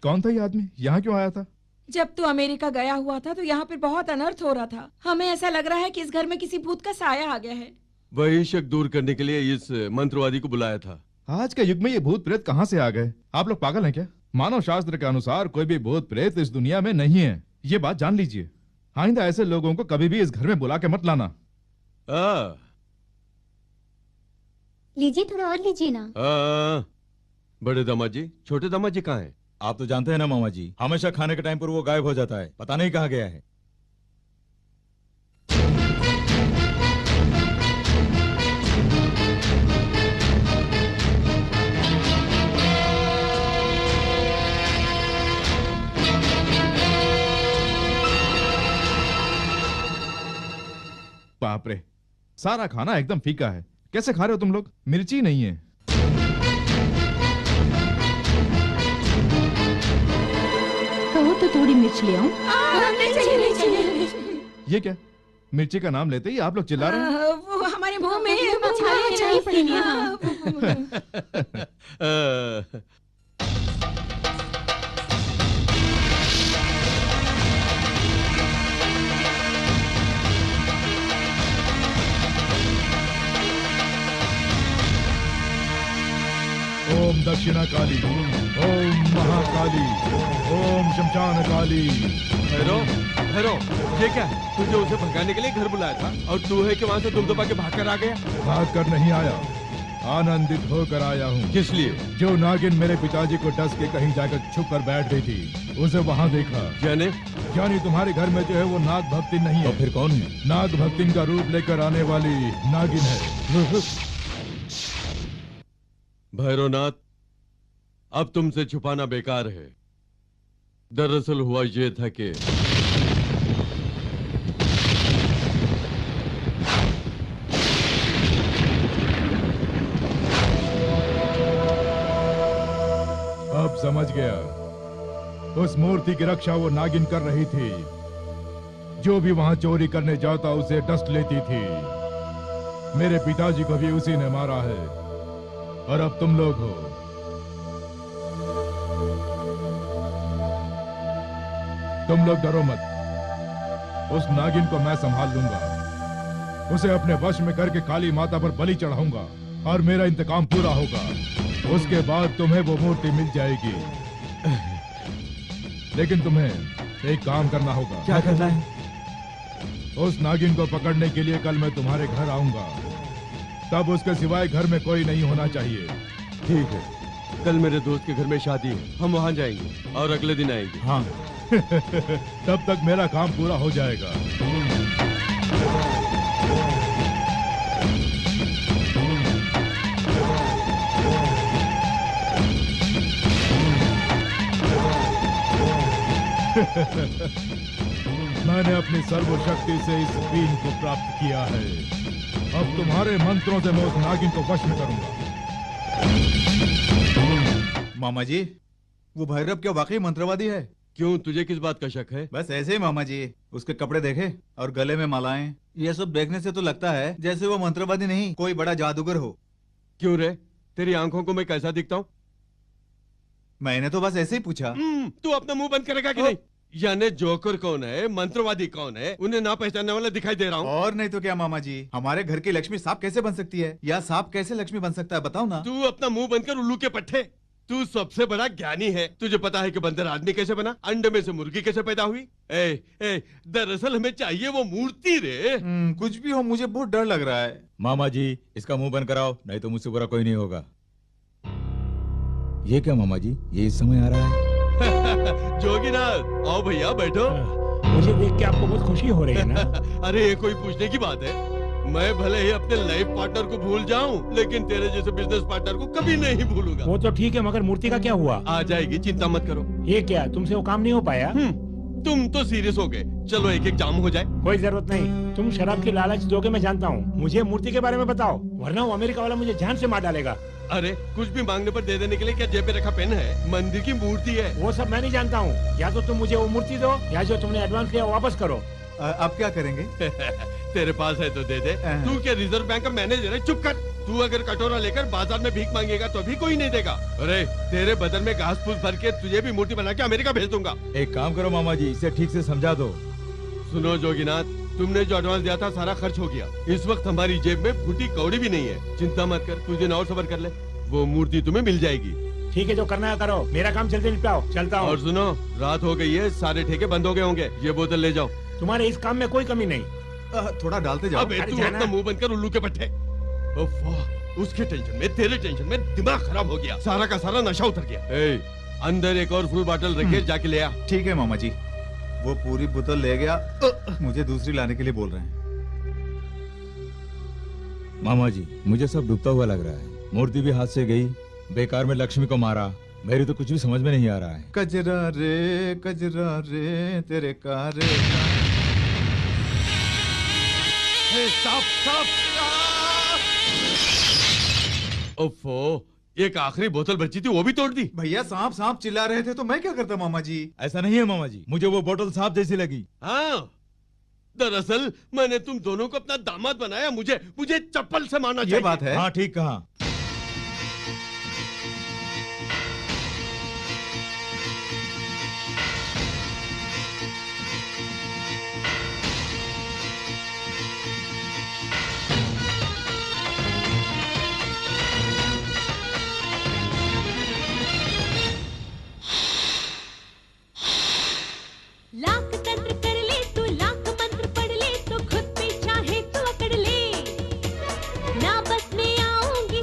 कौन था ये आदमी, यहाँ क्यों आया था? जब तू अमेरिका गया हुआ था तो यहाँ पे बहुत अनर्थ हो रहा था। हमें ऐसा लग रहा है कि इस घर में किसी भूत का साया आ गया है। वही शक दूर करने के लिए इस मंत्रवादी को बुलाया था। आज के युग में ये भूत प्रेत कहाँ से आ गए? आप लोग पागल हैं क्या? मानव शास्त्र के अनुसार कोई भी भूत प्रेत इस दुनिया में नहीं है, ये बात जान लीजिए। आइंदा ऐसे लोगों को कभी भी इस घर में बुला के मत लाना। लीजिए, थोड़ा और लीजिए ना। बड़े दामाद जी, छोटे दामाद जी कहाँ हैं? आप तो जानते हैं ना मामा जी, हमेशा खाने के टाइम पर वो गायब हो जाता है, पता नहीं कहाँ गया है। बाप रे, सारा खाना एकदम फीका है। कैसे खा रहे हो तुम लोग? मिर्ची नहीं है। कहो तो थोड़ी मिर्च ले आऊं। ये क्या, मिर्ची का नाम लेते ही आप लोग चिल्ला रहे हैं? वो हमारे मुंह में अच्छा पड़ेगी। ओम दक्षिणा काली, ओम महाकाली, ओम शमशान काली। भैरव, भैरव, ये क्या है? तुझे उसे भगाने के लिए घर बुलाया था और तू है कि वहाँ से दुम के भाग कर आ गया? भाग कर नहीं आया, आनंदित होकर आया हूँ। किस लिए? जो नागिन मेरे पिताजी को डस के कहीं जाकर छुप कर बैठ गई थी, उसे वहाँ देखा। यानी तुम्हारे घर में जो है वो नाग भक्तिन नहीं है। तो फिर कौन है? नाग भक्तिन का रूप लेकर आने वाली नागिन है। भैरवनाथ, अब तुमसे छुपाना बेकार है। दरअसल हुआ ये था कि अब समझ गया, उस मूर्ति की रक्षा वो नागिन कर रही थी। जो भी वहां चोरी करने जाता उसे डस्ट लेती थी। मेरे पिताजी को भी उसी ने मारा है और अब तुम लोग हो। तुम लोग डरो मत, उस नागिन को मैं संभाल लूंगा। उसे अपने वश में करके काली माता पर बलि चढ़ाऊंगा। और मेरा इंतकाम पूरा होगा। उसके बाद तुम्हें वो मूर्ति मिल जाएगी। लेकिन तुम्हें एक काम करना होगा। क्या करना है? उस नागिन को पकड़ने के लिए कल मैं तुम्हारे घर आऊंगा। तब उसके सिवाय घर में कोई नहीं होना चाहिए। ठीक है, कल मेरे दोस्त के घर में शादी है, हम वहां जाएंगे और अगले दिन आएंगे। हाँ। तब तक मेरा काम पूरा हो जाएगा। मैंने अपनी सर्वशक्ति से इस बीन को प्राप्त किया है। अब तुम्हारे मंत्रों से मैं उस नागिन को वश में करूंगा। मामा जी, वो भैरव क्या वाकई मंत्रवादी है? क्यों, तुझे किस बात का शक है? बस ऐसे ही मामा जी। उसके कपड़े देखे और गले में मालाएं, ये सब देखने से तो लगता है जैसे वो मंत्रवादी नहीं कोई बड़ा जादूगर हो। क्यों रे, तेरी आंखों को मैं कैसा दिखता हूँ? मैंने तो बस ऐसे ही पूछा। तू अपना मुंह बंद करेगा कि नहीं? यानी जोकर कौन है, मंत्रवादी कौन है, उन्हें ना पहचानने वाला दिखाई दे रहा हूँ। और नहीं तो क्या मामा जी, हमारे घर की लक्ष्मी सांप कैसे बन सकती है, या सांप कैसे लक्ष्मी बन सकता है, बताओ ना। तू अपना मुंह बंद कर उल्लू के पट्टे। तू सबसे बड़ा ज्ञानी है। तुझे पता है कि बंदर आदमी कैसे बना, अंडे में से मुर्गी कैसे पैदा हुई? दरअसल हमें चाहिए वो मूर्ति रे। कुछ भी हो, मुझे बहुत डर लग रहा है। मामा जी, इसका मुंह बंद कराओ, नहीं तो मुझसे बुरा कोई नहीं होगा। ये क्या मामा जी, ये इस समय आ रहा है? जोगीनाथ, आओ भैया बैठो। मुझे देख के आपको बहुत खुशी हो रही है ना? अरे ये कोई पूछने की बात है? मैं भले ही अपने लाइफ पार्टनर को भूल जाऊं, लेकिन तेरे जैसे बिजनेस पार्टनर को कभी नहीं भूलूंगा। वो तो ठीक है, मगर मूर्ति का क्या हुआ? आ जाएगी, चिंता मत करो। ये क्या, तुमसे वो काम नहीं हो पाया? तुम तो सीरियस हो गए। चलो एक एक जाम हो जाए। कोई जरूरत नहीं, तुम शराब की लालच दोगे मैं जानता हूँ। मुझे मूर्ति के बारे में बताओ, वरना वो अमेरिका वाला मुझे जान से मार डालेगा। अरे कुछ भी मांगने पर दे देने के लिए क्या जेब में रखा पेन है? मंदिर की मूर्ति है। वो सब मैं नहीं जानता हूँ। या तो तुम मुझे वो मूर्ति दो, या जो तुमने एडवांस लिया वापस करो। अब क्या करेंगे? तेरे पास है तो दे दे। तू क्या रिजर्व बैंक का मैनेजर है? चुप कर। तू अगर कटोरा लेकर बाजार में भीख मांगेगा तो भी कोई नहीं देगा। अरे तेरे बदन में घास फूस भर के तुझे भी मूर्ति बना के अमेरिका भेज दूंगा। एक काम करो मामा जी, इसे ठीक से समझा दो। सुनो जोगीनाथ, तुमने जो एडवांस दिया था सारा खर्च हो गया। इस वक्त हमारी जेब में फूटी कौड़ी भी नहीं है। चिंता मत कर, कुछ दिन और सब्र कर ले, वो मूर्ति तुम्हें मिल जाएगी। ठीक है, जो करना है करो, मेरा काम जल्दी निपटाओ, चलता हूँ। और सुनो, रात हो गई है, सारे ठेके बंद हो गए होंगे। ये बोतल ले जाओ। तुम्हारे इस काम में कोई कमी नहीं। थोड़ा डालते जाओ। अबे तू अपना मुंह बंद कर उल्लू के पट्टे। उसके टेंशन में, तेरे टेंशन में दिमाग खराब हो गया। सारा का सारा नशा उतर गया। अंदर एक और फुल बॉटल रखिए, जाके ले आ। ठीक है मामा जी। वो पूरी बोतल ले गया, मुझे दूसरी लाने के लिए बोल रहे हैं। मामा जी, मुझे सब डूबता हुआ लग रहा है। मूर्ति भी हाथ से गई, बेकार में लक्ष्मी को मारा। मेरी तो कुछ भी समझ में नहीं आ रहा है। कजरा रे तेरे कारे। ओफो, एक आखिरी बोतल बची थी, वो भी तोड़ दी। भैया सांप सांप चिल्ला रहे थे तो मैं क्या करता मामा जी? ऐसा नहीं है मामा जी, मुझे वो बोतल सांप जैसी लगी। हाँ, दरअसल मैंने तुम दोनों को अपना दामाद बनाया। मुझे चप्पल से मारना चाहिए। ये बात है। हाँ ठीक कहा। लाख तंत्र कर ले तू, लाख मंत्र पढ़ ले तो खुद पे चाहे तू अकड़ ले। ना बस में आऊंगी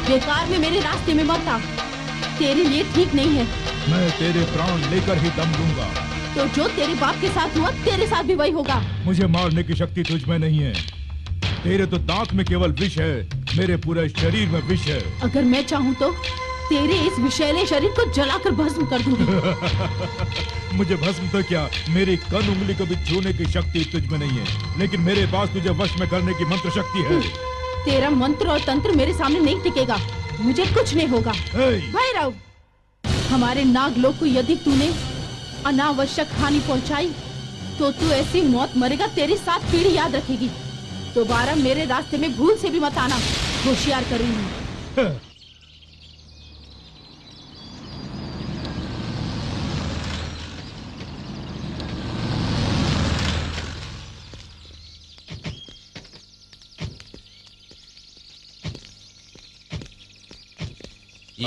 बेकार में मेरे रास्ते में मत आ, तेरे लिए ठीक नहीं है। मैं तेरे प्राण लेकर ही दम लूंगा। तो जो तेरे बाप के साथ हुआ तेरे साथ भी वही होगा। मुझे मारने की शक्ति तुझ में नहीं है। तेरे तो दांत में केवल विष है, मेरे पूरे शरीर में विष है। अगर मैं चाहूँ तो तेरे इस विषैले शरीर को जलाकर भस्म कर दूंगी। मुझे भस्म तो क्या, मेरी कन उंगली को भी छूने की शक्ति तुझ में नहीं है, लेकिन मेरे पास तुझे वश में करने की मंत्र शक्ति है। तेरा मंत्र और तंत्र मेरे सामने नहीं टिकेगा, मुझे कुछ नहीं होगा। भैरव, हमारे नागलोक को यदि तूने अनावश्यक हानि पहुंचाई तो तू ऐसी मौत मरेगा, तेरी 7 पीढ़ी याद रखेगी। दोबारा मेरे रास्ते में भूल से भी मत आना, होशियार करूंगी।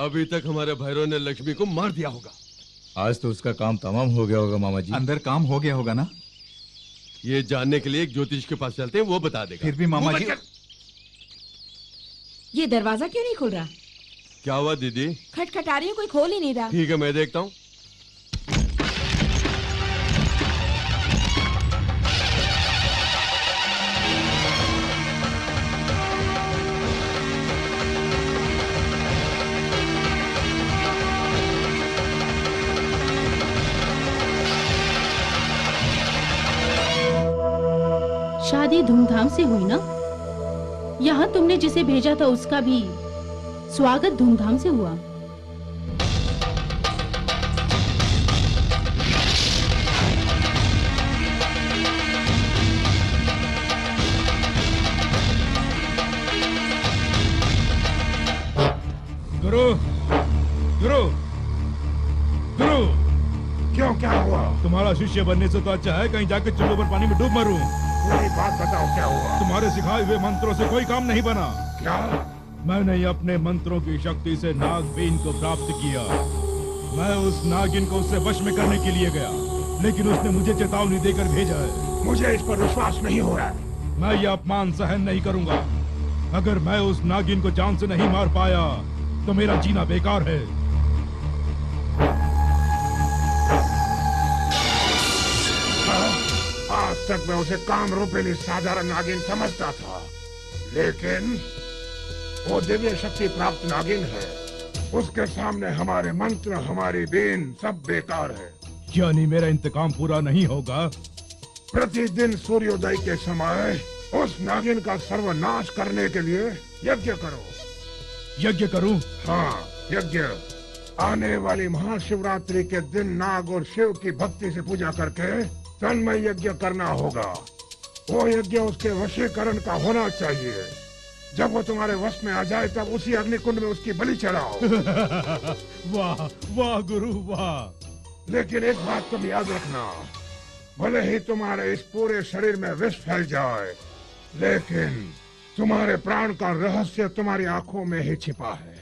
अभी तक हमारे भैरव ने लक्ष्मी को मार दिया होगा। आज तो उसका काम तमाम हो गया होगा मामा जी। अंदर काम हो गया होगा ना? ये जानने के लिए एक ज्योतिष के पास चलते हैं, वो बता देगा। फिर भी मामा जी, ये दरवाजा क्यों नहीं खुल रहा? क्या हुआ दीदी? खटखटा रही हूँ, कोई खोल ही नहीं रहा। ठीक है, मैं देखता हूँ। शादी धूमधाम से हुई ना? यहाँ तुमने जिसे भेजा था उसका भी स्वागत धूमधाम से हुआ। गुरु, गुरु, गुरु, क्यों, क्या हुआ? तुम्हारा शिष्य बनने से तो अच्छा है कहीं जाके चुल्लू पर पानी में डूब मरूं। पूरी बात बताओ, क्या हुआ? तुम्हारे सिखाए हुए मंत्रों से कोई काम नहीं बना। क्या? मैंने अपने मंत्रों की शक्ति से नागबीन को प्राप्त किया। मैं उस नागिन को उससे वश में करने के लिए गया, लेकिन उसने मुझे चेतावनी देकर भेजा है। मुझे इस पर विश्वास नहीं हो रहा है। मैं ये अपमान सहन नहीं करूंगा। अगर मैं उस नागिन को जान से नहीं मार पाया तो मेरा जीना बेकार है। आज तक मैं उसे काम रूपेली साधारण नागिन समझता था, लेकिन वो दिव्य शक्ति प्राप्त नागिन है। उसके सामने हमारे मंत्र, हमारी बीन सब बेकार है। यानी मेरा इंतकाम पूरा नहीं होगा? प्रतिदिन सूर्योदय के समय उस नागिन का सर्वनाश करने के लिए यज्ञ करो। यज्ञ करूं? हाँ, यज्ञ। आने वाली महाशिवरात्रि के दिन नाग और शिव की भक्ति से पूजा करके तन्मय यज्ञ करना होगा। वो यज्ञ उसके वशीकरण का होना चाहिए। जब वो तुम्हारे वश में आ जाए तब उसी अग्निकुंड में उसकी बलि चढ़ाओ। वाह वाह गुरु वाह। लेकिन एक बात तुम याद रखना, भले ही तुम्हारे इस पूरे शरीर में विष फैल जाए, लेकिन तुम्हारे प्राण का रहस्य तुम्हारी आंखों में ही छिपा है।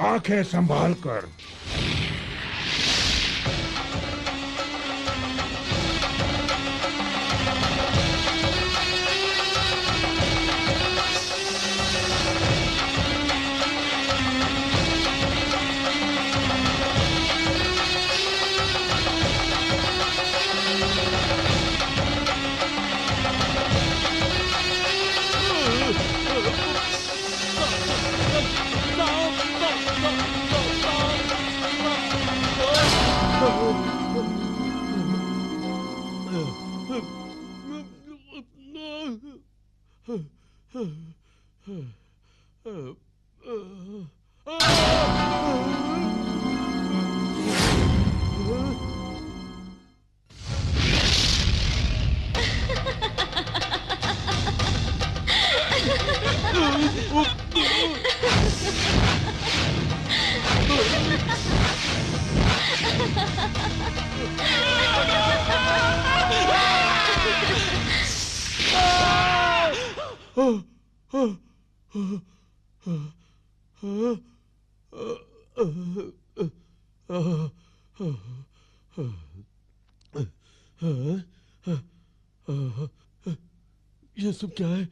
आंखें संभाल कर। ये सब क्या है?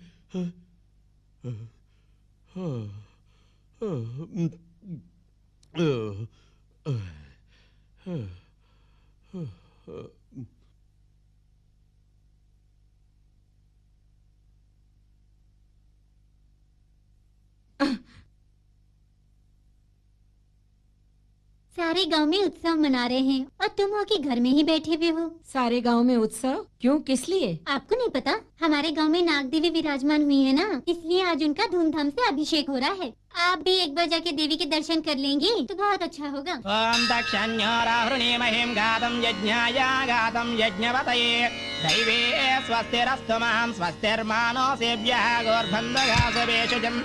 सारे गांव में उत्सव मना रहे हैं और तुम हो कि घर में ही बैठे हुए हो। सारे गांव में उत्सव क्यों, किस लिए? आपको नहीं पता, हमारे गांव में नाग देवी विराजमान हुई है ना, इसलिए आज उनका धूमधाम से अभिषेक हो रहा है। आप भी एक बार जाके देवी के दर्शन कर लेंगे तो बहुत अच्छा होगा। ओम दक्षिण्योराहुणे महिम गातम यज्ञाय गातम यज्ञवतये दैवे स्वस्तिरस्तु महां स्वस्तिर्मानो सेभ्यः गोर्भन्धगासवेशजं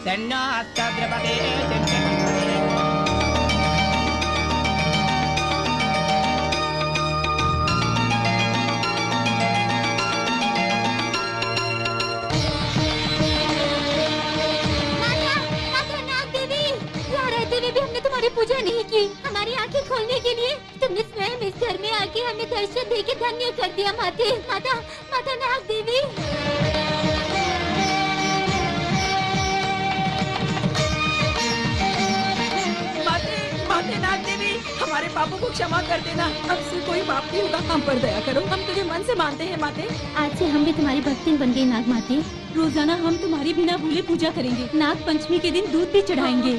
सन्नो हस्तद्रपते पूजा नहीं की, हमारी आंखें खोलने के लिए तुमने स्वयं इस घर में आके हमें दर्शन देके धन्य कर दिया। माता नाग देवी। माते नाग देवी, हमारे पापों को क्षमा कर देना, अब से कोई पाप नहीं होगा, हम पर दया करो, हम तुझे मन से मानते हैं माते। आज से हम भी तुम्हारी भक्तिन बन गई नाग माते। रोजाना हम तुम्हारी बिना भूले पूजा करेंगे, नाग पंचमी के दिन दूध भी चढ़ाएंगे।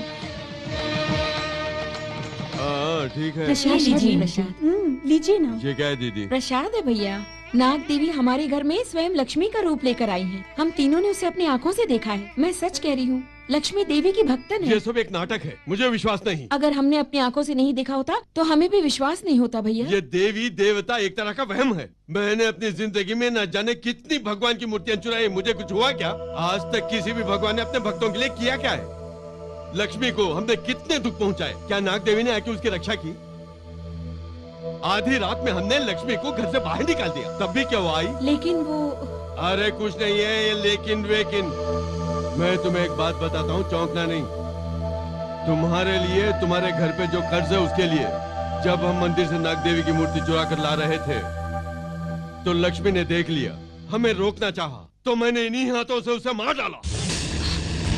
ठीक है। प्रसाद लीजिए, प्रसाद लीजिए ना। ये क्या है दीदी? प्रसाद है भैया। नाग देवी हमारे घर में स्वयं लक्ष्मी का रूप लेकर आई हैं। हम तीनों ने उसे अपनी आंखों से देखा है। मैं सच कह रही हूँ, लक्ष्मी देवी की भक्तन है। ये सब एक नाटक है, मुझे विश्वास नहीं। अगर हमने अपनी आंखों से नहीं देखा होता तो हमें भी विश्वास नहीं होता भैया। ये देवी देवता एक तरह का वहम है। मैंने अपनी जिंदगी में न जाने कितनी भगवान की मूर्तियाँ चुराई, मुझे कुछ हुआ क्या? आज तक किसी भी भगवान ने अपने भक्तों के लिए किया क्या है? लक्ष्मी को हमने कितने दुख पहुँचाए, क्या नाग देवी ने आके उसकी रक्षा की? आधी रात में हमने लक्ष्मी को घर से बाहर निकाल दिया, तब भी क्या वो आई? लेकिन वो... अरे कुछ नहीं है ये लेकिन वेकिन। मैं तुम्हें एक बात बताता हूँ, चौंकना नहीं। तुम्हारे लिए, तुम्हारे घर पे जो कर्ज है उसके लिए, जब हम मंदिर से नाग देवी की मूर्ति चुरा कर ला रहे थे तो लक्ष्मी ने देख लिया, हमें रोकना चाहा, तो मैंने इन्हीं हाथों से उसे मार डाला।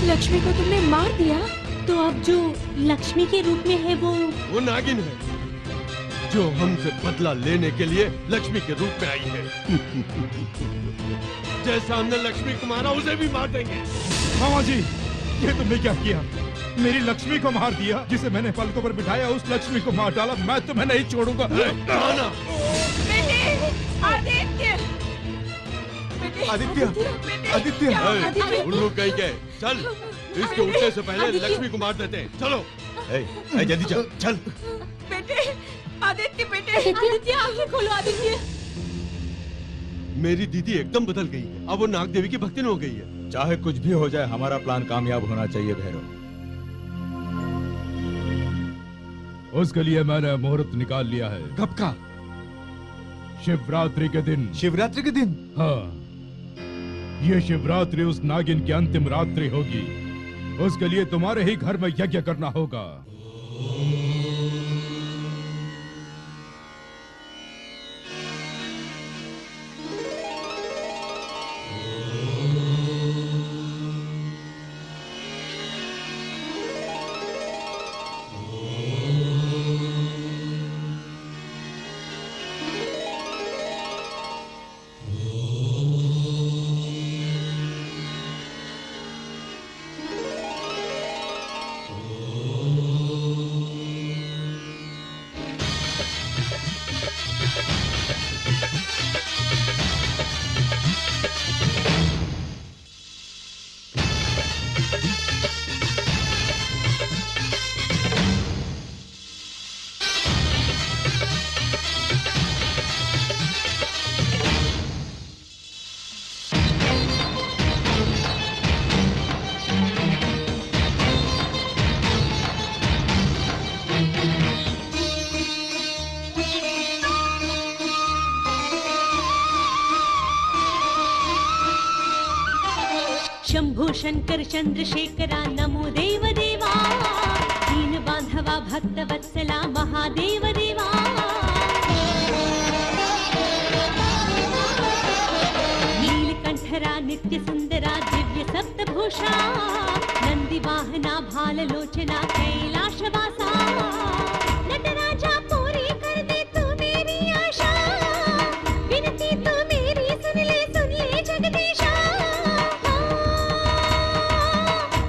लक्ष्मी को तुमने मार दिया? तो अब जो लक्ष्मी के रूप में है वो नागिन है, जो हमसे बदला लेने के लिए लक्ष्मी के रूप में आई है। जैसा हमने लक्ष्मी को मारा उसे भी मार देंगे। मामा जी, ये तुमने क्या किया? मेरी लक्ष्मी को मार दिया, जिसे मैंने पलकों पर बिठाया उस लक्ष्मी को मार डाला। मैं तुम्हें नहीं छोड़ूंगा। आदित्य, उल्लू कहीं गए? चल, इसके उठने से पहले लक्ष्मी को मार देते हैं। चलो। जल्दी चल, चल। बेटे, आदित्य बेटे, आदित्य आंखें खोलो आदित्य। मेरी दीदी एकदम बदल गई है, अब वो नाग देवी की भक्तिन हो गई है। चाहे कुछ भी हो जाए, हमारा प्लान कामयाब होना चाहिए भैरव। उसके लिए मैंने मुहूर्त निकाल लिया है। कब का? शिवरात्रि के दिन। शिवरात्रि के दिन? हाँ, ये शिवरात्रि उस नागिन की अंतिम रात्रि होगी। उसके लिए तुम्हारे ही घर में यज्ञ करना होगा। शंभो शंकर चंद्रशेखरा नमो देव देवा, दीन बांधवा भक्त वत्सला महादेव देवा। नीलकंठरा नित्य सुंदरा दिव्य सप्त सप्तभूषा नंदी वाहना भाललोचना कैलाशवासा नटराजा पूरी कर दे तू मेरी आशा विनती तू मेरी सुन ले जगदीशा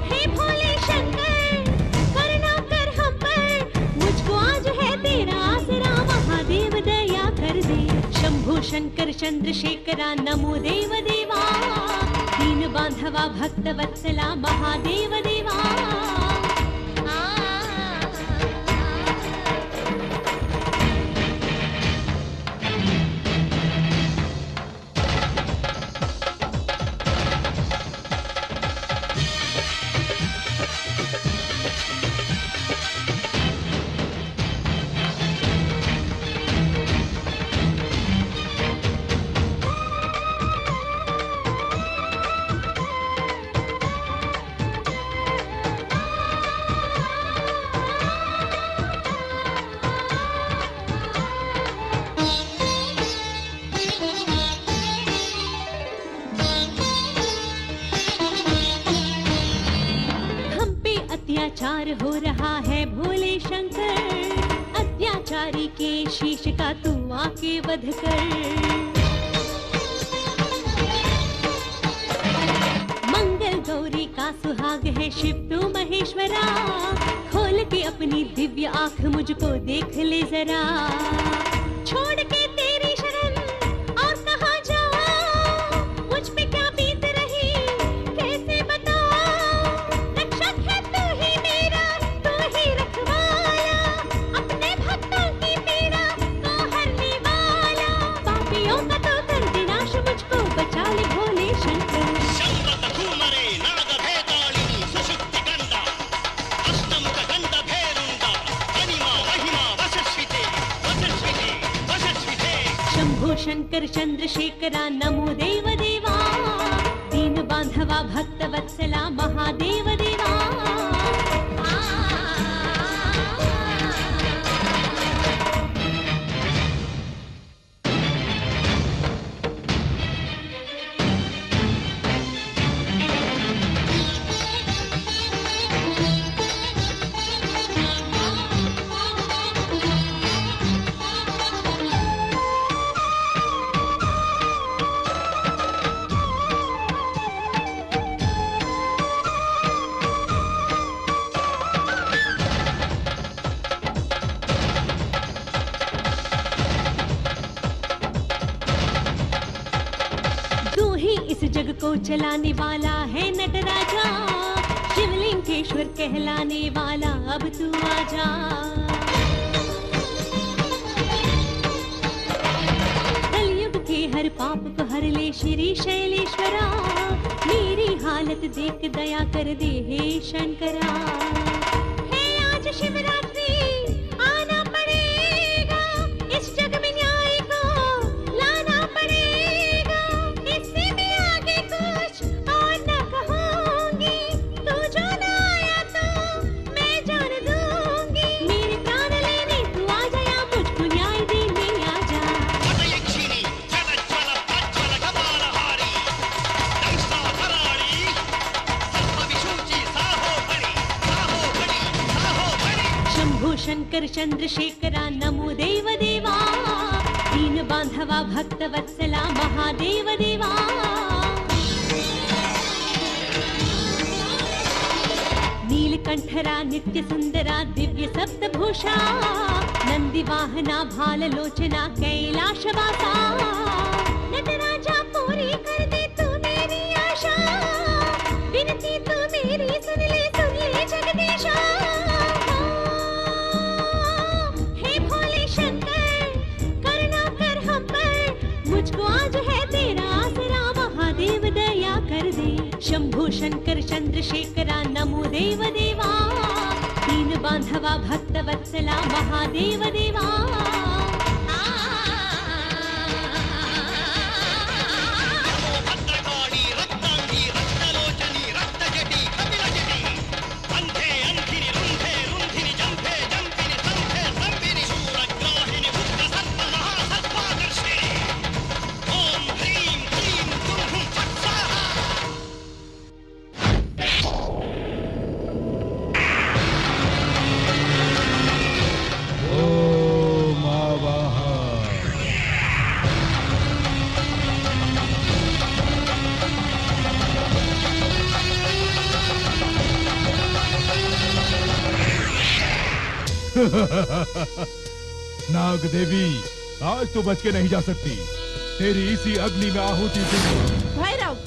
हे भोले शंकर करुणा कर हम पर मुझको आज है तेरा आसरा महादेव दया कर दे शंभो शंकर चंद्रशेखरा नमो देव देवा दीन बांधवा भक्त वत्सला महादेव देवा अत्याचार हो रहा है भोले शंकर अत्याचारी के शीश का तू आके वध कर मंगल गौरी का सुहाग है शिव तू महेश्वरा खोल के अपनी दिव्य आंख मुझको देख ले जरा छोड़ के तेरी शरण और कहाँ जाऊं मुझ पे क्या बीत रही कैसे बताऊं रक्षक है तू ही मेरा तू ही रखवाला अपने भक्तों की पीड़ा को हरने वाला पापियों का तो कर दे नाश मुझको बचा ले भोले शंकर शंकर चंद्रशेखरा नमो देव देवा दीन बांधवा भक्त वत्सला महादेव देवा जग को चलाने वाला है नटराजा शिवलिंगेश्वर कहलाने वाला अब तू आजा कलयुग के हर पाप को हर ले श्री शैलेश्वरा मेरी हालत देख दया कर दे हे शंकरा हे आज शिवरात्रि आना पड़ेगा इस जग में न्याय को लाना पड़ेगा इससे भी आगे कुछ और न कहूंगी तू जो न आया तो मैं जान दूंगी मेरे प्राण लेने तू आ जाया मुझको न्याय देने आ जा शंभो शंकर चंद्रशेखरा नमो देव देवा दीन बांधवा भक्त वत्सला महादेव देवा नीलकंठरा नित्य सुंदरा दिव्य सप्तभूषा नंदी वाहना भाललोचना कैलाशवासा नटराजा पूरी कर दे तू मेरी आशा विनती तू मेरी सुन ले जगदीशा हे भोले शंकर करुणा कर हम पर मुझको आज है तेरा आसरा महादेव दया कर दे शंभो शंकर चंद्रशेखरा नमो देव देवा दीन बांधवा भक्त वत्सला महादेव देवा नाग देवी, आज तो बच के नहीं जा सकती। तेरी इसी अग्नि में आहुति दूंगा। भैरव,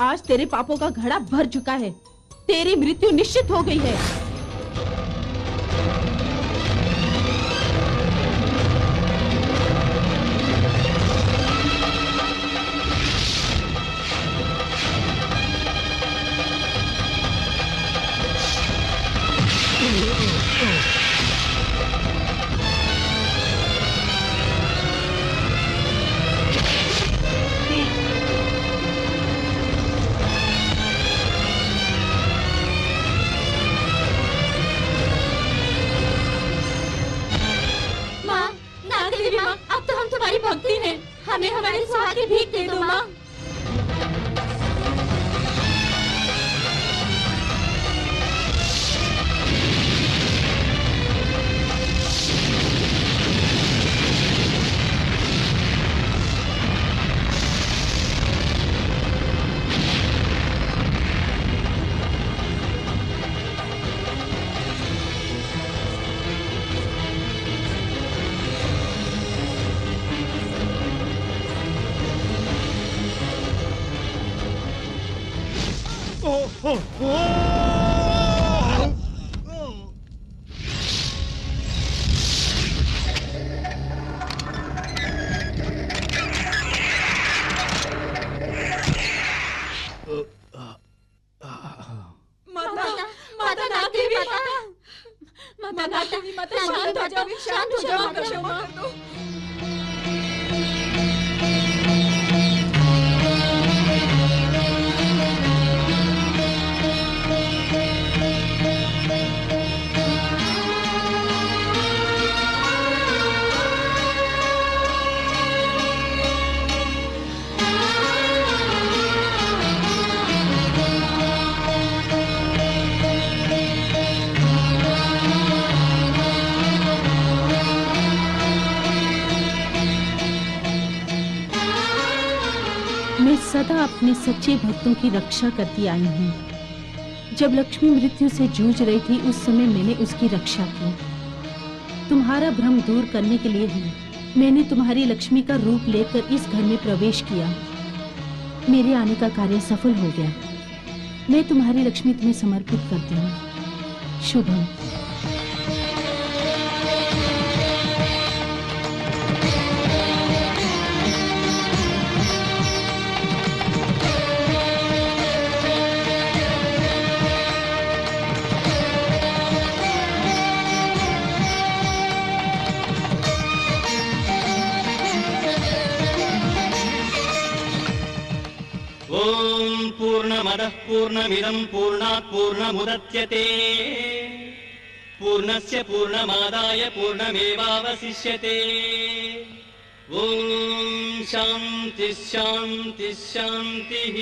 आज तेरे पापों का घड़ा भर चुका है। तेरी मृत्यु निश्चित हो गई है। हमें हमारे सुहाग की भीख दे दो माँ। शांत हो जाओ, क्षमा कर दो। मैं सदा अपने सच्चे भक्तों की रक्षा करती आई हूँ। जब लक्ष्मी मृत्यु से जूझ रही थी उस समय मैंने उसकी रक्षा की। तुम्हारा भ्रम दूर करने के लिए ही मैंने तुम्हारी लक्ष्मी का रूप लेकर इस घर में प्रवेश किया। मेरे आने का कार्य सफल हो गया। मैं तुम्हारी लक्ष्मी तुम्हें समर्पित करती हूँ। शुभम। ओम पूर्णमदः पूर्णमिदं पूर्णात् पूर्णमुदच्यते पूर्णस्य पूर्णमादाय पूर्णमेवावशिष्यते। ओम शांति शांति शांतिः।